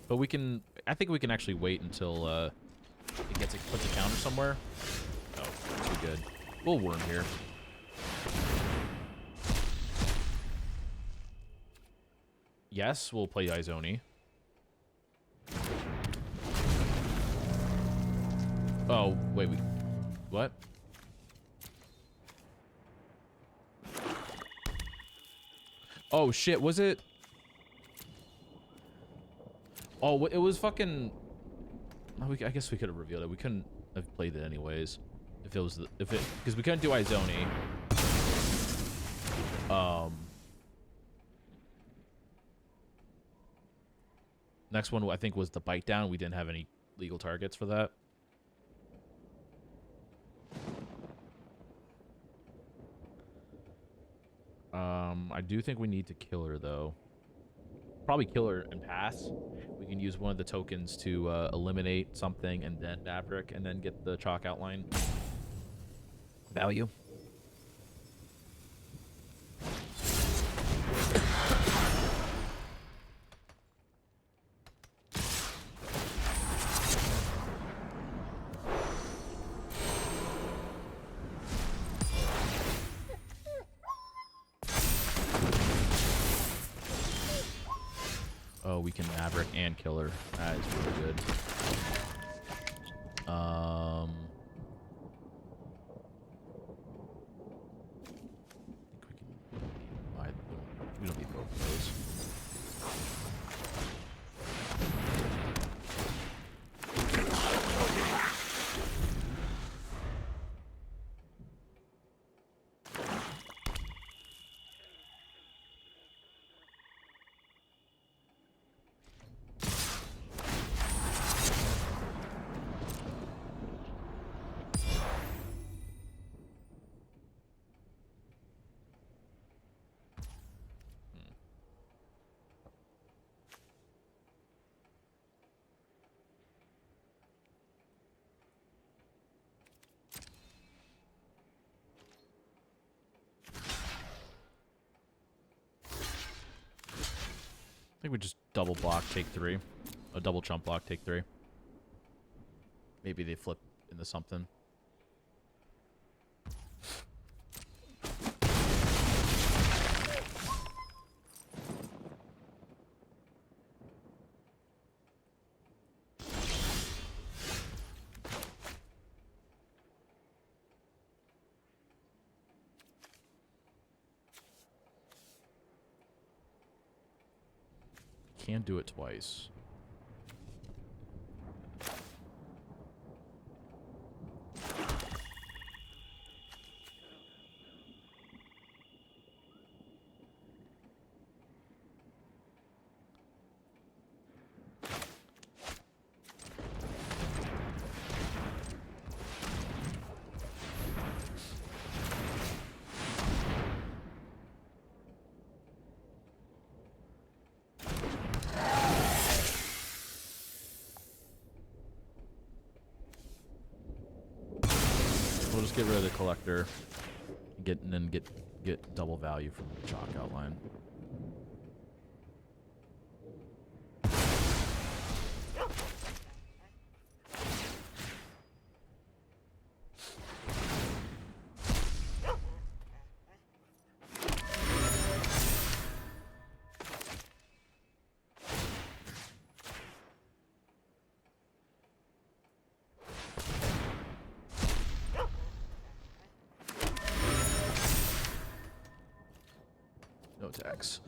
But we can... I think we can actually wait until it puts a counter somewhere. Oh, too good. We'll worm here. Yes, we'll play Izoni. Oh, wait, what? Oh, shit, was it? Oh, it was fucking... I guess we could have revealed it. We couldn't have played it anyways. If it was... Because we couldn't do Izoni. Next one, I think, was the Bite Down. We didn't have any legal targets for that. I do think we need to kill her, though. probably killer and pass. We can use one of the tokens to eliminate something and then Maverick and then get the chalk outline value. Oh, we can Maverick and Killer. That is really good. I think we can buy them. We don't need both of those. I think we just double block, take 3. A double chump block, take 3. Maybe they flip into something. Can do it twice. We'll just get rid of the collector, and then get double value from the chalk outline. No attacks.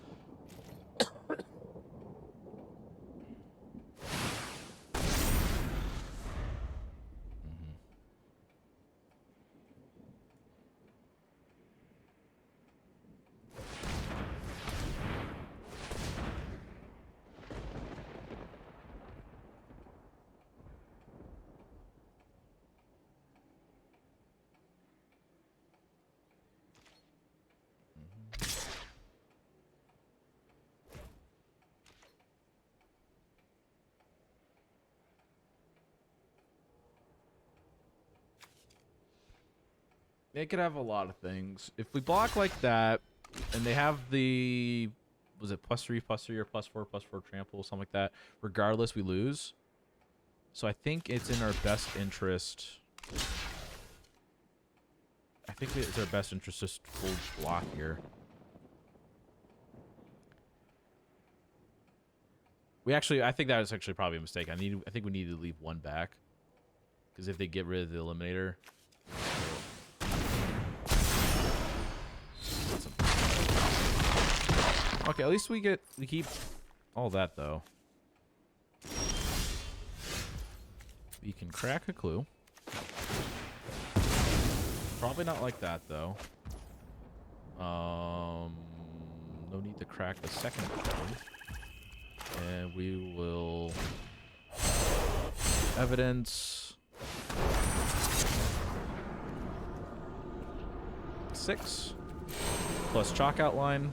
They could have a lot of things. If we block like that, and they have the, was it +3, +3, or +4 trample, something like that. Regardless, we lose. So I think it's in our best interest. I think it's our best interest to just full block here. We actually, I think that is actually probably a mistake. I think we need to leave one back, because if they get rid of the eliminator. Okay, at least we keep all that though. We can crack a clue. Probably not like that though. No need to crack the second clue. And we will evidence 6 plus chalk outline.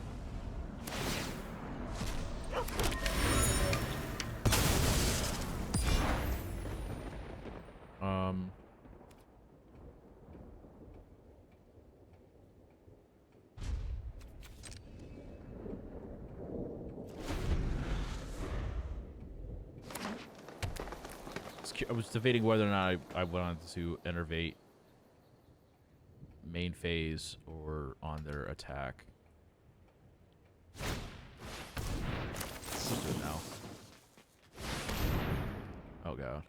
I was debating whether or not I wanted to innervate main phase or on their attack. Let's do it now. Oh god.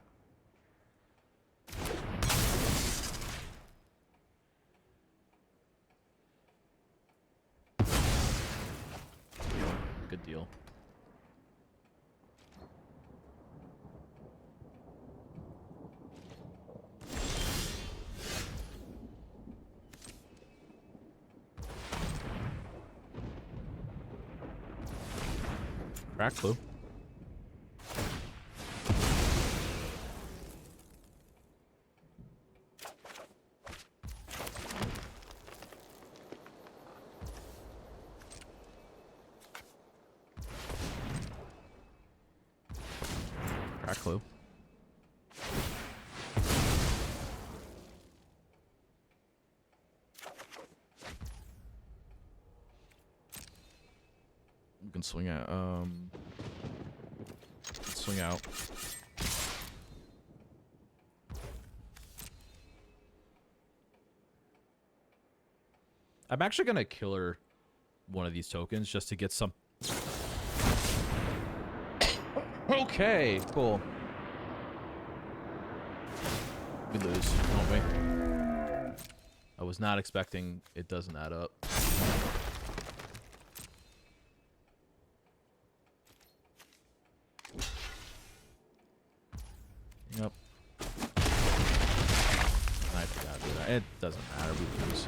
Good deal. Crack clue. Crack clue. You can swing out. Swing out. I'm actually gonna killer one of these tokens just to get some. Okay, cool. We lose, don't we? I was not expecting it doesn't add up. Yep. I forgot to do that. It doesn't matter, we lose.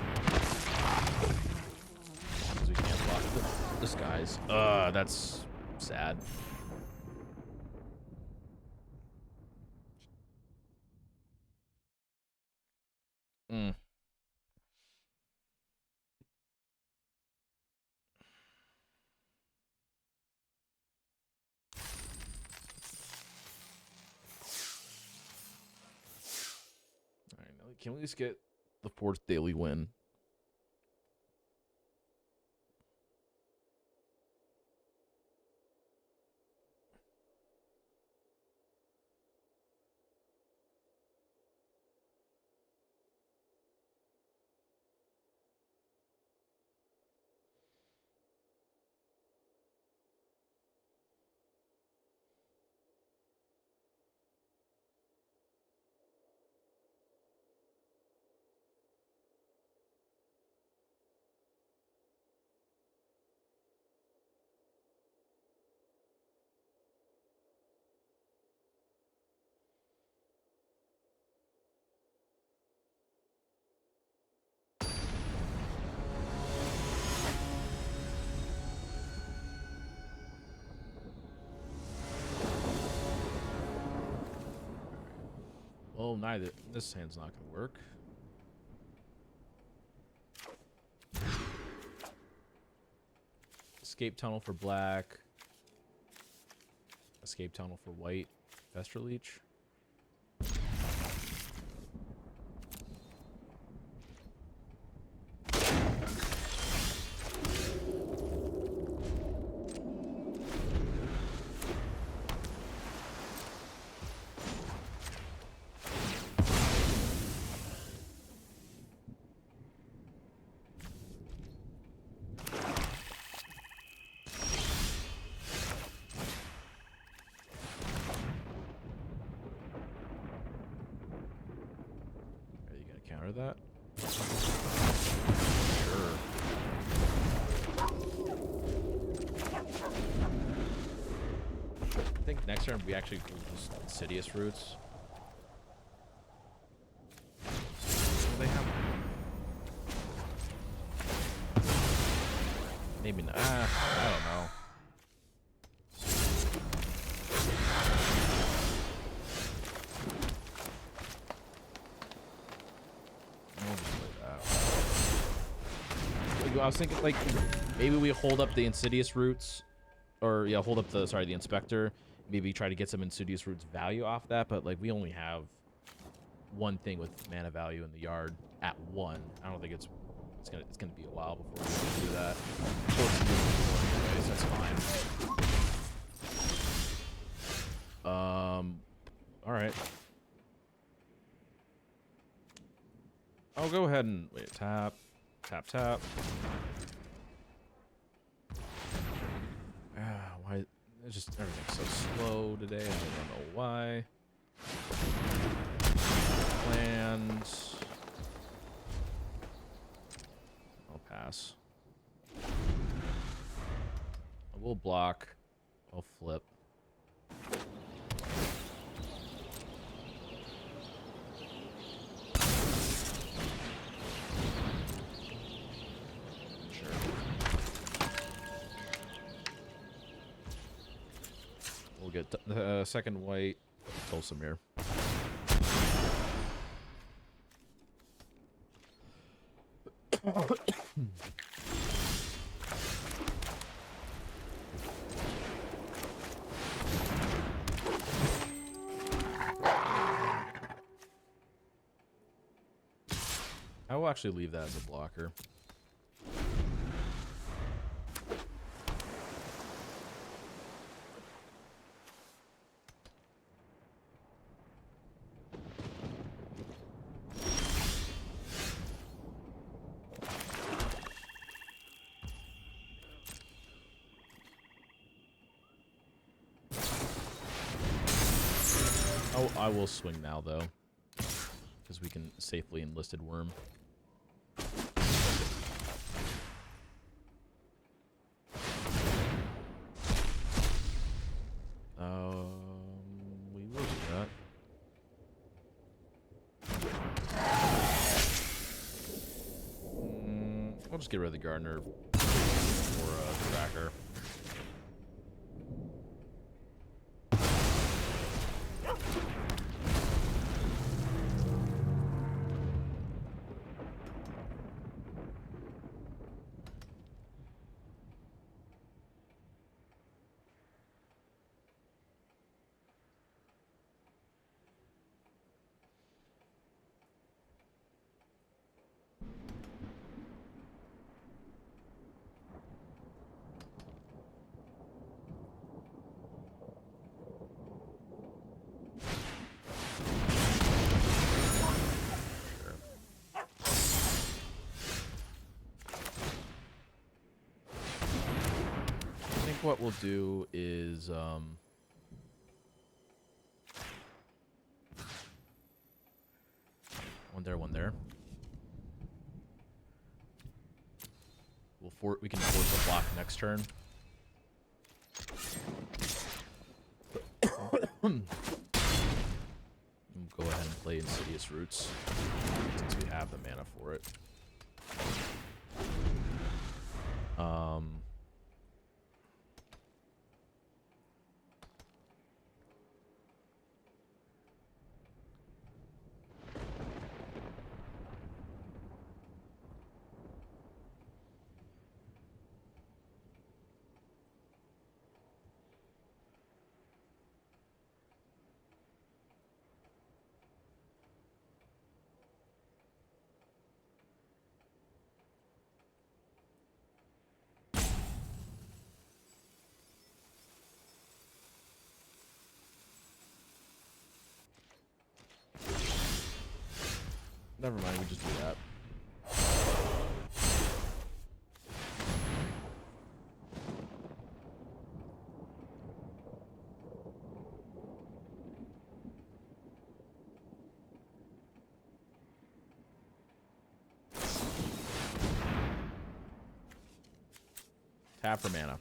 Because we can't block the skies. That's sad. Mm. Alright, now can we at least get the 4th daily win? Well, neither. This hand's not gonna work. Escape tunnel for black. Escape tunnel for white. Vestra leech. Counter that? Sure. I think next turn we actually will just Insidious Roots. What do they have? Maybe not. I don't know. I was thinking, like, maybe we hold up the Insidious Roots, or yeah, hold up the the Inspector. Maybe try to get some Insidious Roots value off that, but like we only have one thing with mana value in the yard at 1. I don't think it's gonna be a while before we can do that. Of course, anyways, that's fine. All right. I'll go ahead and wait. Tap, tap, tap. Why? It's just everything's so slow today. I don't know why. Plans. I'll pass. I will block. I'll flip. We'll get the second white. Tulsa here. I will actually leave that as a blocker. Oh, I will swing now, though, because we can safely enlisted worm. We will do that. We'll just get rid of the gardener for the tracker. What we'll do is one there. We can force a block next turn. We'll go ahead and play Insidious Roots since we have the mana for it. Never mind, we just do that. Tap for mana.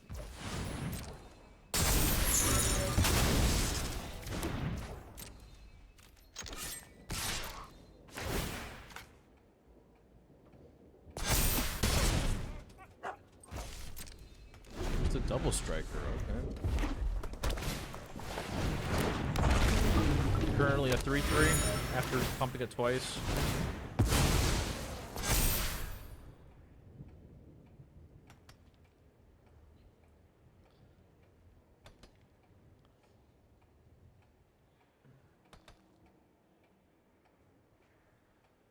It's a double striker, okay. Currently a 3/3 after pumping it twice.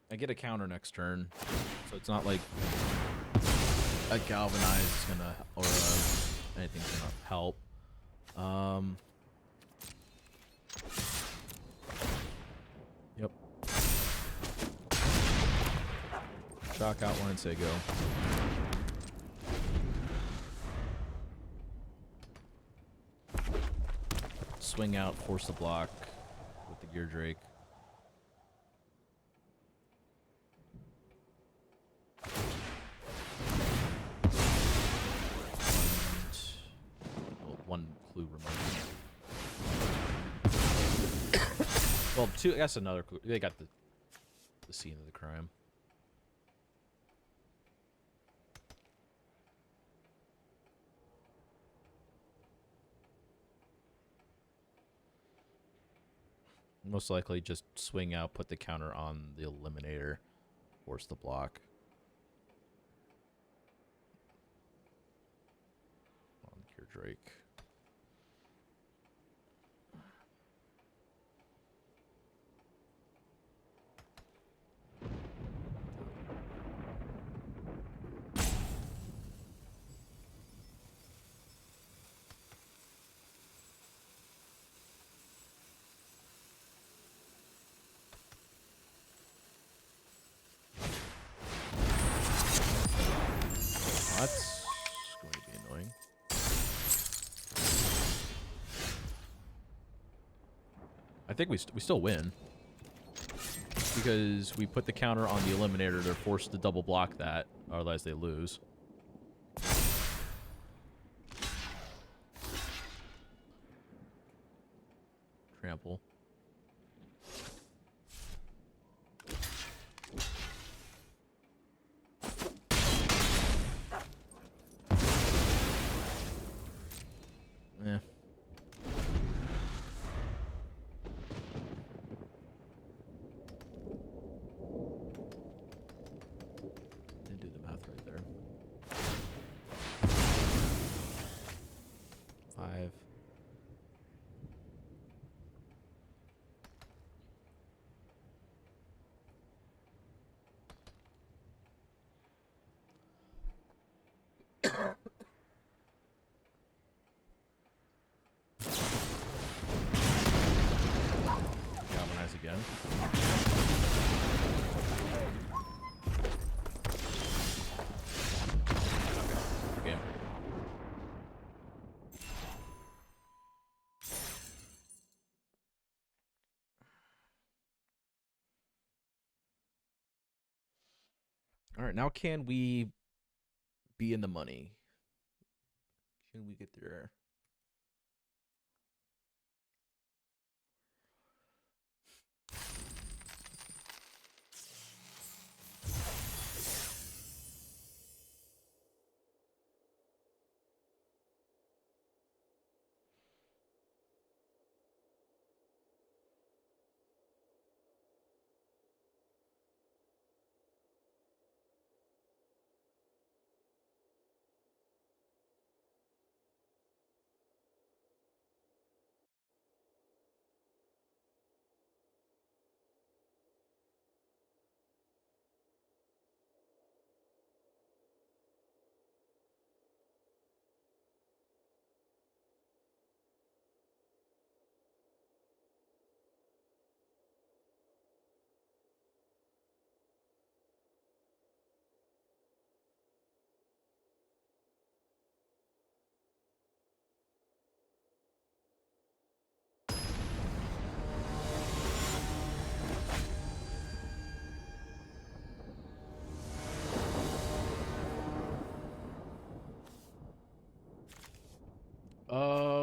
I get a counter next turn, so it's not like a galvanize is gonna or anything's gonna help. Yep. Shock outline, say go. Swing out, force the block with the Gear Drake. One clue remaining. Well, two. I guess another clue. They got the scene of the crime. Most likely, just swing out, put the counter on the eliminator, force the block. On Gear Drake. That's going to be annoying. I think we still win. Because we put the counter on the eliminator, they're forced to double block that, otherwise they lose. Trample. Yeah. Didn't do the math right there. 5. Galvanize again. Okay. All right, now can we be in the money? Can we get there?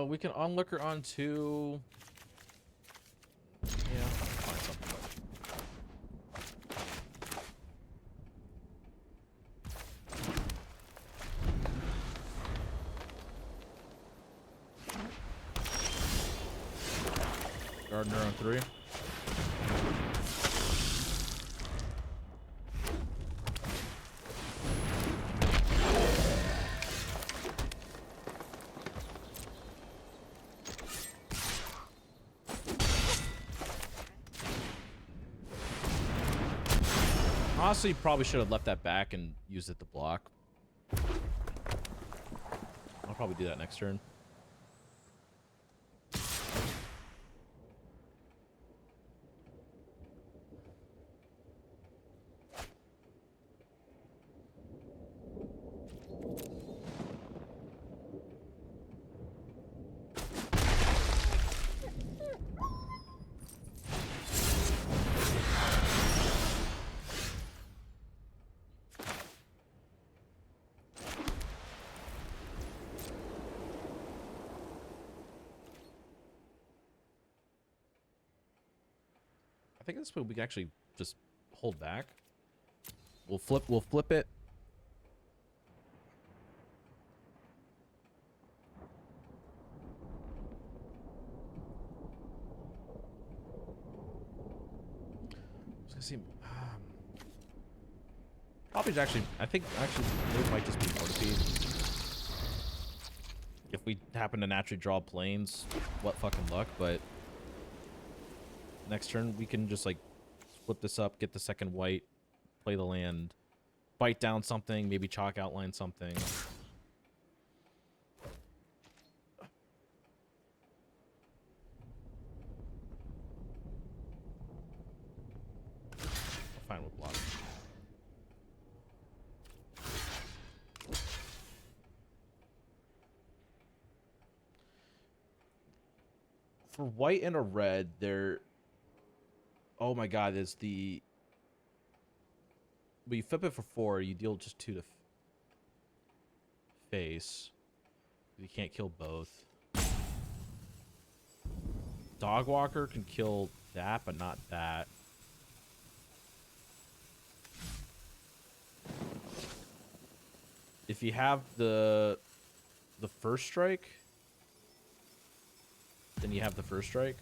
We can onlooker on 2. Yeah, find something. Gardener on 3. Honestly, probably should have left that back and used it to block. I'll probably do that next turn. think this way we can actually just hold back. We'll flip it. I was gonna see. Probably actually, I think actually it might just be Mortipede. If we happen to naturally draw planes, what fucking luck, but next turn we can just like flip this up, get the second white, play the land, bite down something, maybe chalk outline something. Fine with block. For white and a red, there. Oh my god, there's the. But you flip it for 4, you deal just 2 to face. You can't kill both. Dogwalker can kill that, but not that. If you have the first strike, then you have the first strike.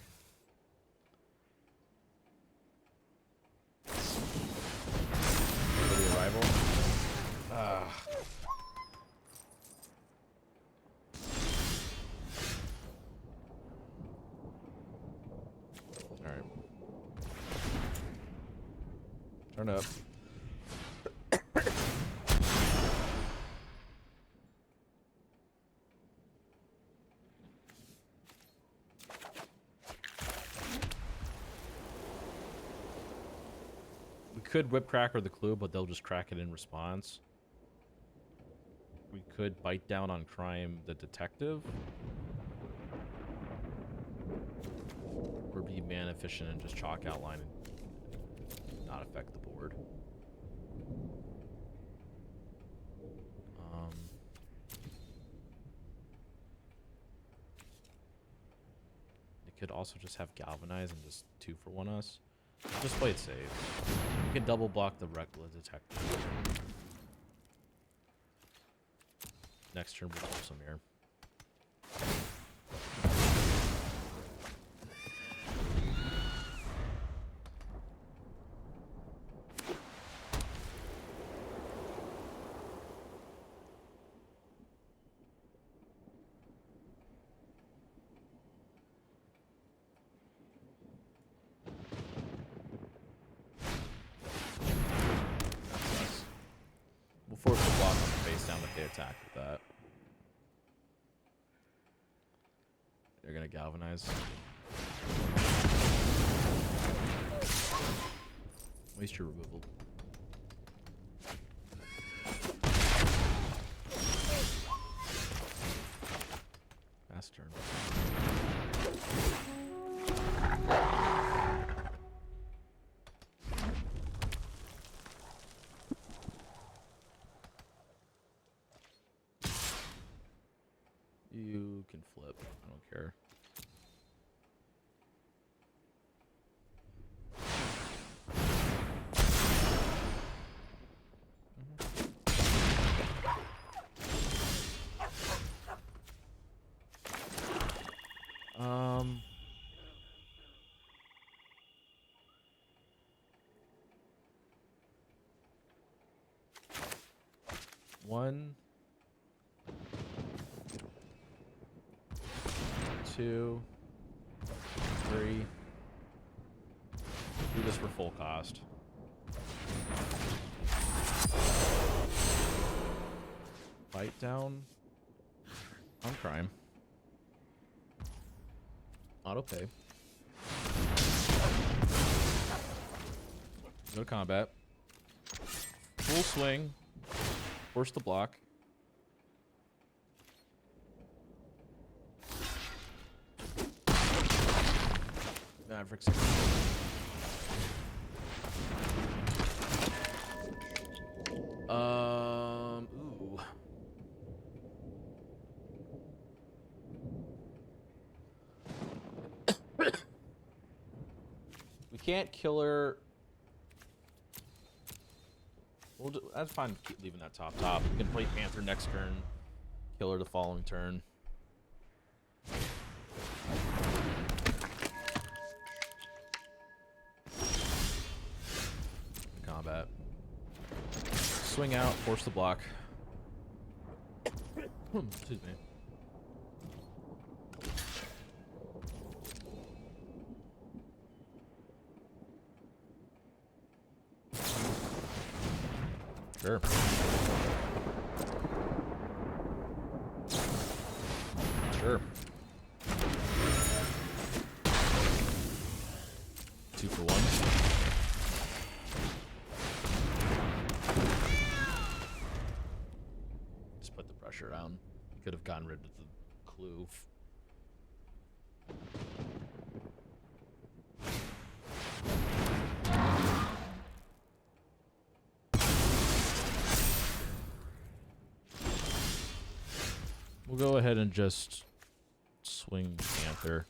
For the arrival. Alright. Turn up. Could whip cracker the clue, but they'll just crack it in response. We could bite down on crime the detective, or be mana efficient and just chalk outline and not affect the board. It could also just have galvanize and just 2-for-1 us. Just play it safe. You can double block the reckless detective. Next turn we'll pull some air. Force the block on the face down if they attack with that. They're gonna galvanize. Waste your removal. Fast turn. You can flip. I don't care. One, 2, 3. Do this for full cost. Bite down on crime. Auto pay. Go to combat. Full swing. Force the block. Mavericks. Ooh. We can't kill her. That's fine. Keep leaving that top. You can play Panther next turn. Kill her the following turn. Combat. Swing out. Force the block. Excuse me. Sure. Sure. 2 for 1. Just put the pressure down. Could have gotten rid of the clue. We'll go ahead and just swing Panther.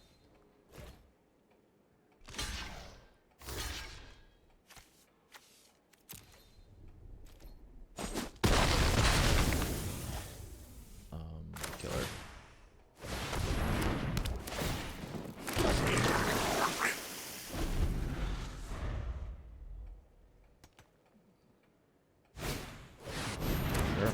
Killer. Sure.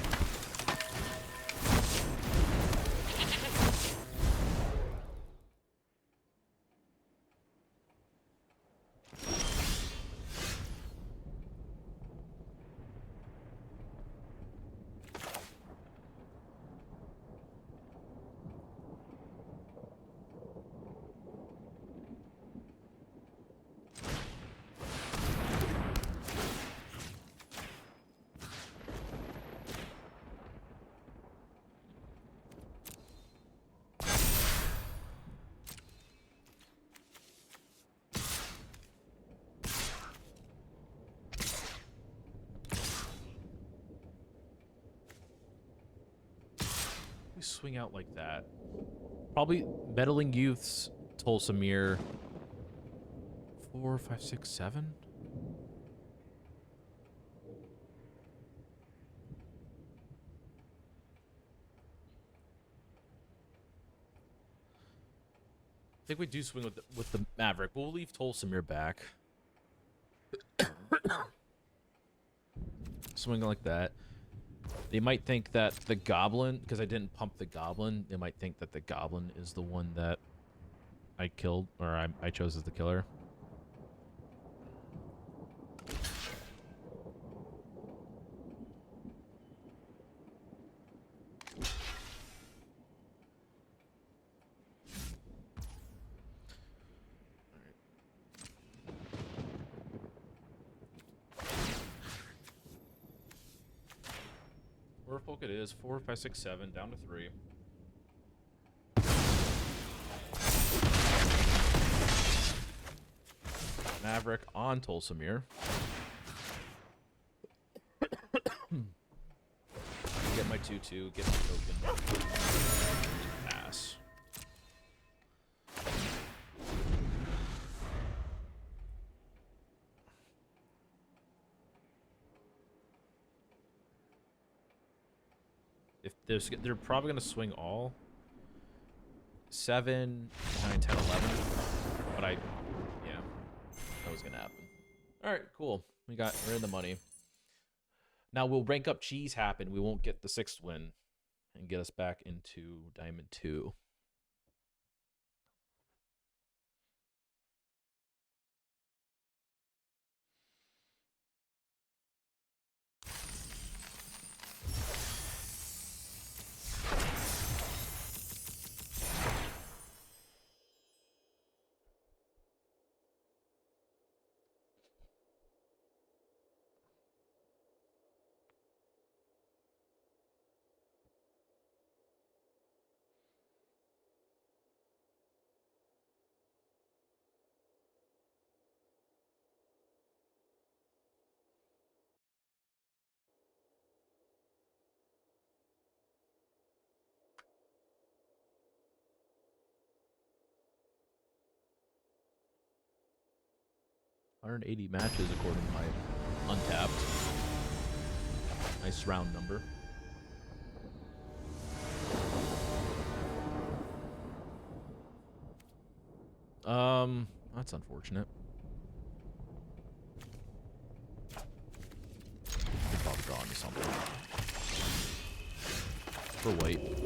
Swing out like that. Probably Meddling Youths, Tulsa Mirror. 4, 5, 6, 7. I think we do swing with the Maverick. We'll leave Tulsa Mirror back. Swing like that. They might think that the Goblin, because I didn't pump the Goblin, they might think that the Goblin is the one that I killed, or I chose as the killer. Merfolk it is. 4, 5, 6, 7, down to 3. Maverick on Tulsa Mirror. Get my 2/2, get the token. Pass. If they're probably going to swing all 7, 9, 10, 11. But yeah, that was going to happen. All right, cool. We're in the money. Now we'll rank up cheese happen. We won't get the 6th win and get us back into Diamond 2. 180 matches according to my Untapped. Nice round number. That's unfortunate. Could probably draw into something. For white.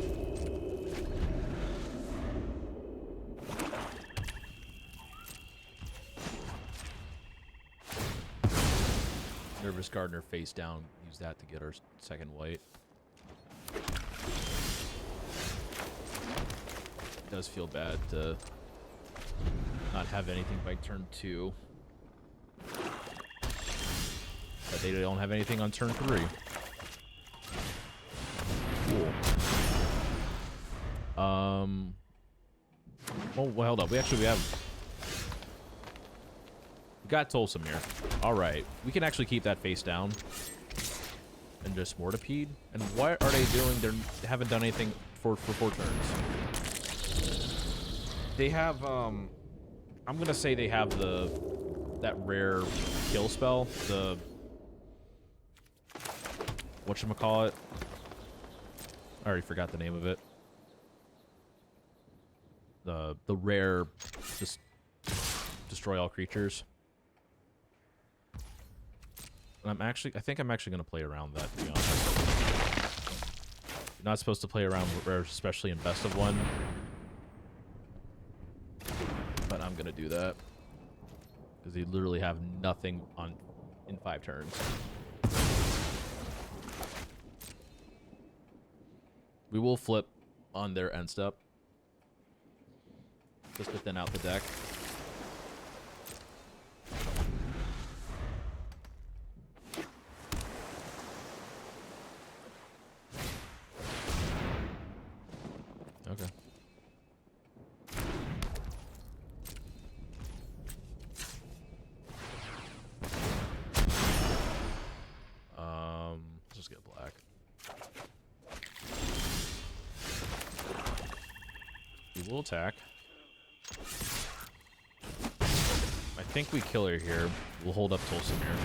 Nervous Gardener face down. Use that to get our second white. It does feel bad to not have anything by turn 2. But they don't have anything on turn 3. Cool. Oh, well, hold up. We got Tolsimir. Alright. We can actually keep that face down. And just Mortipede. And what are they doing? They haven't done anything for 4 turns. They have, I'm gonna say they have that rare kill spell. The... whatchamacallit? I already forgot the name of it. The rare... just destroy all creatures. And I think I'm actually going to play around that, to be honest. You're not supposed to play around with rares, especially in best of 1. But I'm going to do that. Because they literally have nothing in 5 turns. We will flip on their end step. Just to thin out the deck. Okay. Let's just get black. We will attack. I think we kill her here. We'll hold up Tolsimir.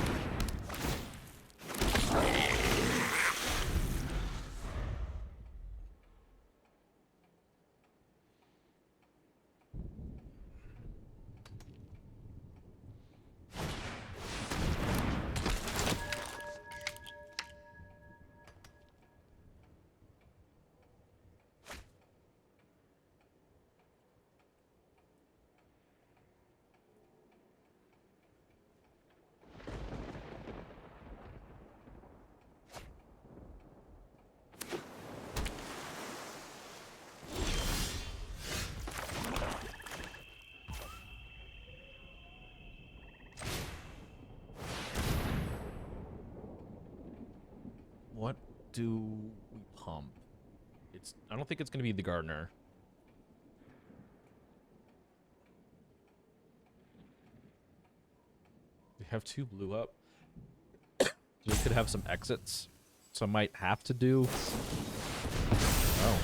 What do we pump? I don't think it's going to be the Gardener. We have 2 blue up. We could have some exits. So I might have to do... Oh.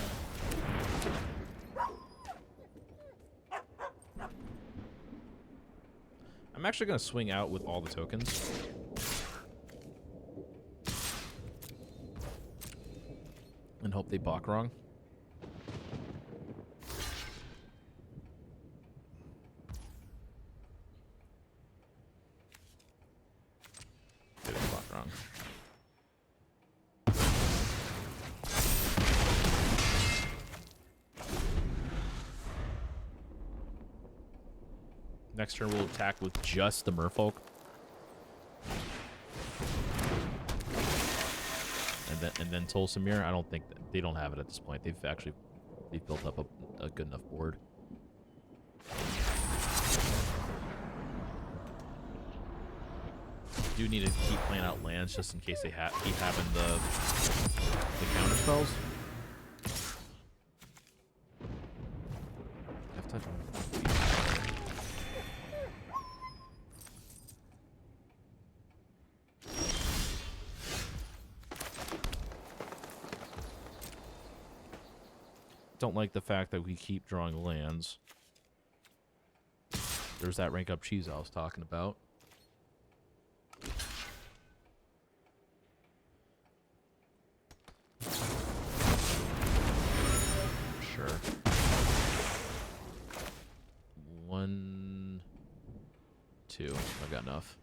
I'm actually going to swing out with all the tokens. And hope they balk wrong. They didn't balk wrong. Next turn we'll attack with just the Merfolk. And then Tolsimir, I don't think they don't have it at this point. They've built up a good enough board. Do need to keep playing out lands just in case they keep having the counter spells. Don't like the fact that we keep drawing lands. There's that rank up cheese I was talking about. 2. I've got enough.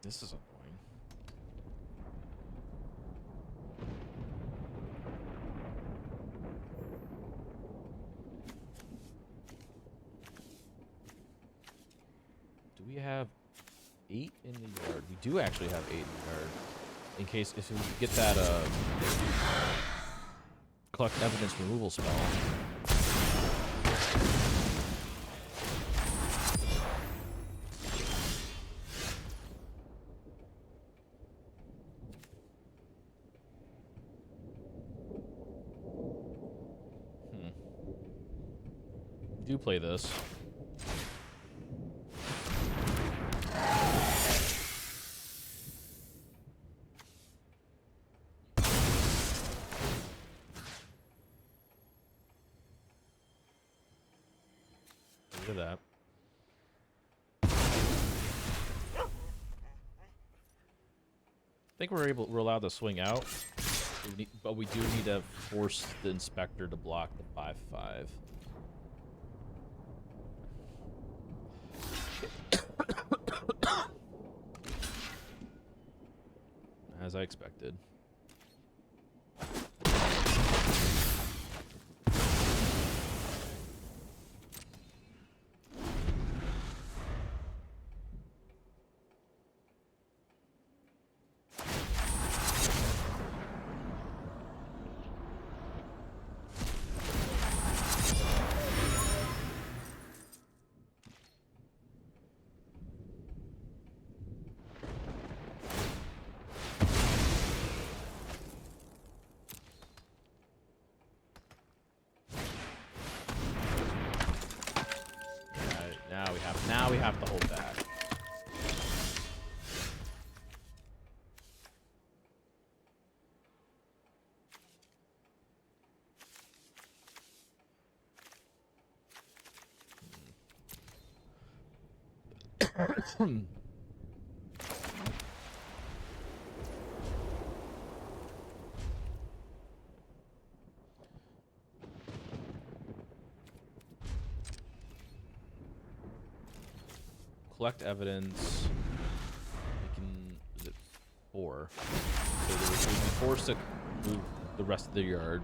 This is annoying. Do we have 8 in the yard? We do actually have 8 in the yard. In case if we get that collect evidence removal spell. Do play this. Look at that. I think we're allowed to swing out, but we do need to force the inspector to block the 5/5. As I expected. Now we have to hold back. Collect evidence. We can. Is it 4? So we'd be forced to move the rest of the yard.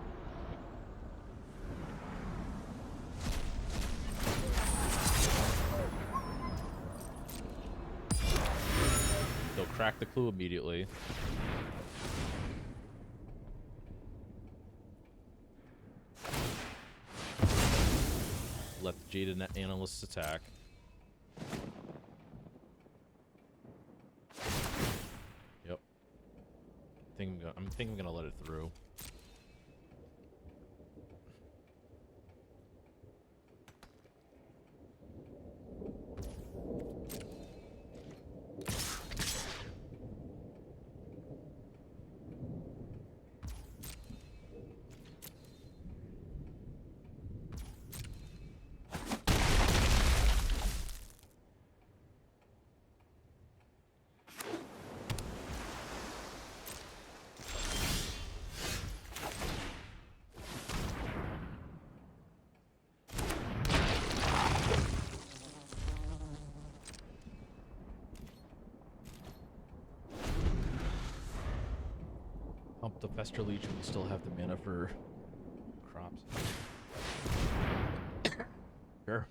They'll crack the clue immediately. Let the Jaded Analysts attack. Yep. I'm thinking I'm gonna let it through. Pump the Fester Leech and we still have the mana for crops. Sure.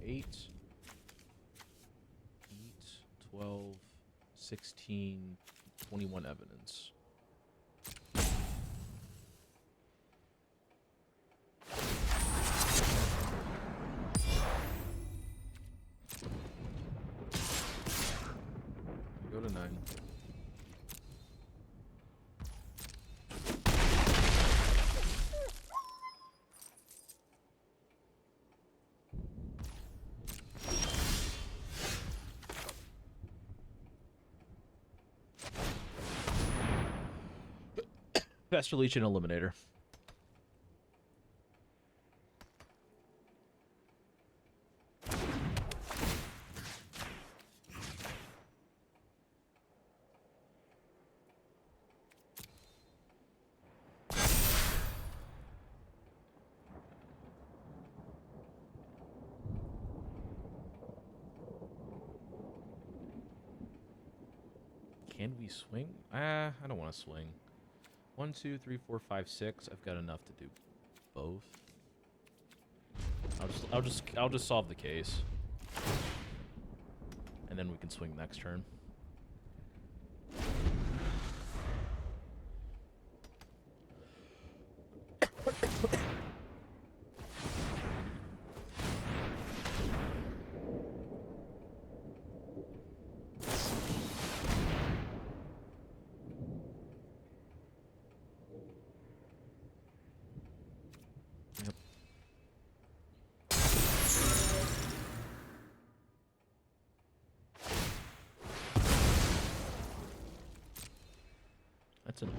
Eight, 12, 16, 21 evidence. Fester Leech and Eliminator. Can we swing? I don't want to swing. 1, 2, 3, 4, 5, 6. I've got enough to do both. I'll just solve the case. And then we can swing next turn. That's annoying.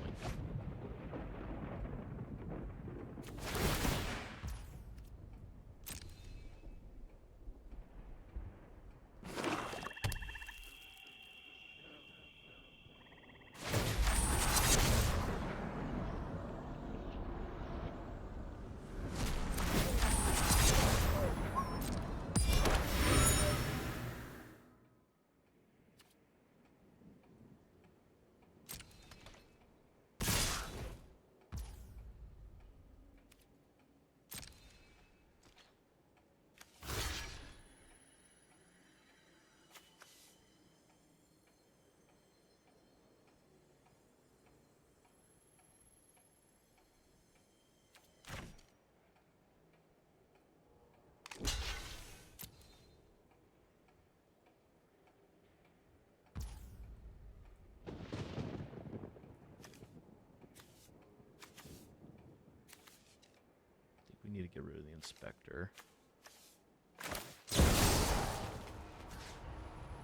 We need to get rid of the inspector.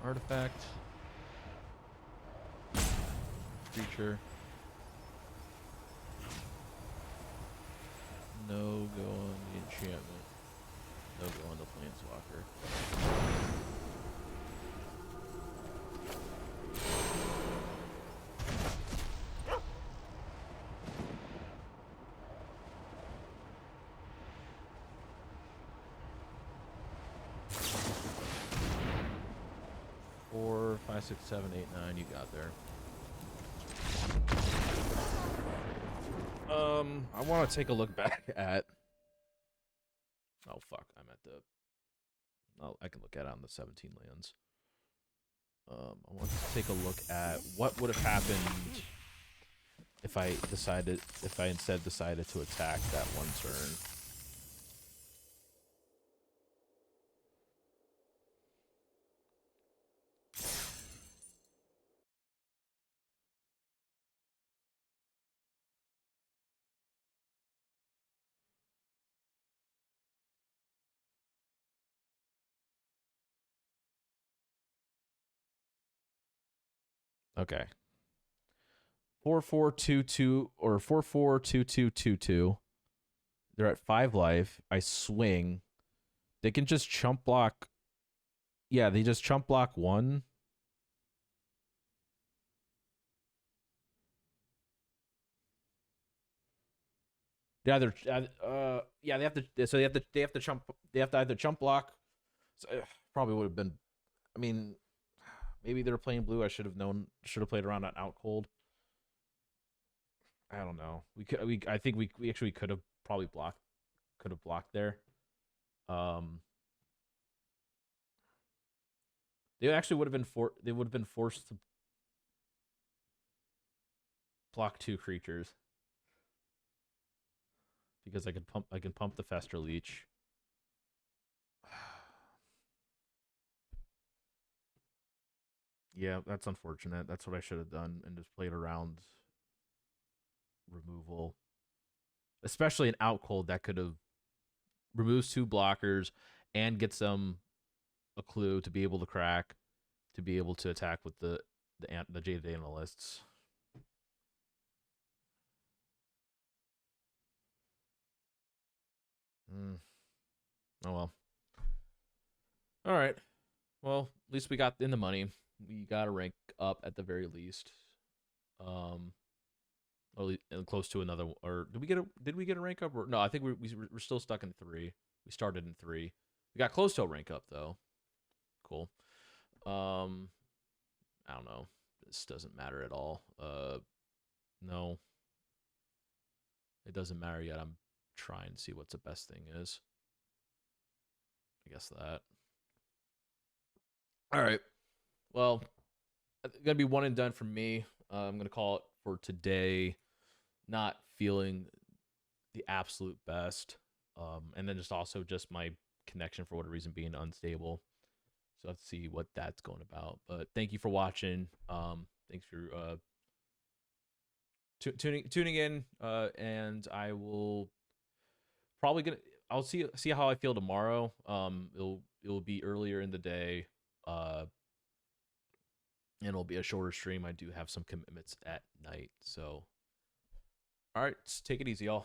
Artifact. Creature. No go on the enchantment. No go on the planeswalker. Four, 5, 6, 7, 8, 9. You got there. I want to take a look back at. Oh fuck! I'm at the. Oh, I can look at it on the 17 lands. I want to take a look at what would have happened if I instead decided to attack that one turn. Okay. 4-4-2-2 or 4-4-2-2-2-2. They're at 5 life. I swing. They can just chump block. Yeah, they just chump block 1. Yeah, they have to. So they have to chump. They have to either chump block. So, probably would have been. I mean, maybe they were playing blue. I should have known. Should have played around on out cold. I don't know. I think we actually could have probably blocked. Could have blocked there. They actually would have been They would have been forced to block 2 creatures because I can pump the Fester Leech. Yeah, that's unfortunate. That's what I should have done and just played around removal. Especially an out cold that could have removes 2 blockers and gets them a clue to be able to crack, to be able to attack with the Jaded Analysts. Oh well. All right. Well, at least we got in the money. We got a rank up at the very least. Or close to another. Or did we get a rank up? Or no, I think we're still stuck in 3. We started in 3. We got close to a rank up though. Cool. I don't know. This doesn't matter at all. No, it doesn't matter yet. I'm trying to see what's the best thing is. I guess that. All right. Well, it's gonna be one and done for me. I'm gonna call it for today. Not feeling the absolute best, and then just my connection for whatever reason being unstable. So let's see what that's going about. But thank you for watching. Thanks for tuning in. And I will probably gonna I'll see how I feel tomorrow. It'll be earlier in the day. And it'll be a shorter stream. I do have some commitments at night. So all right, take it easy, y'all.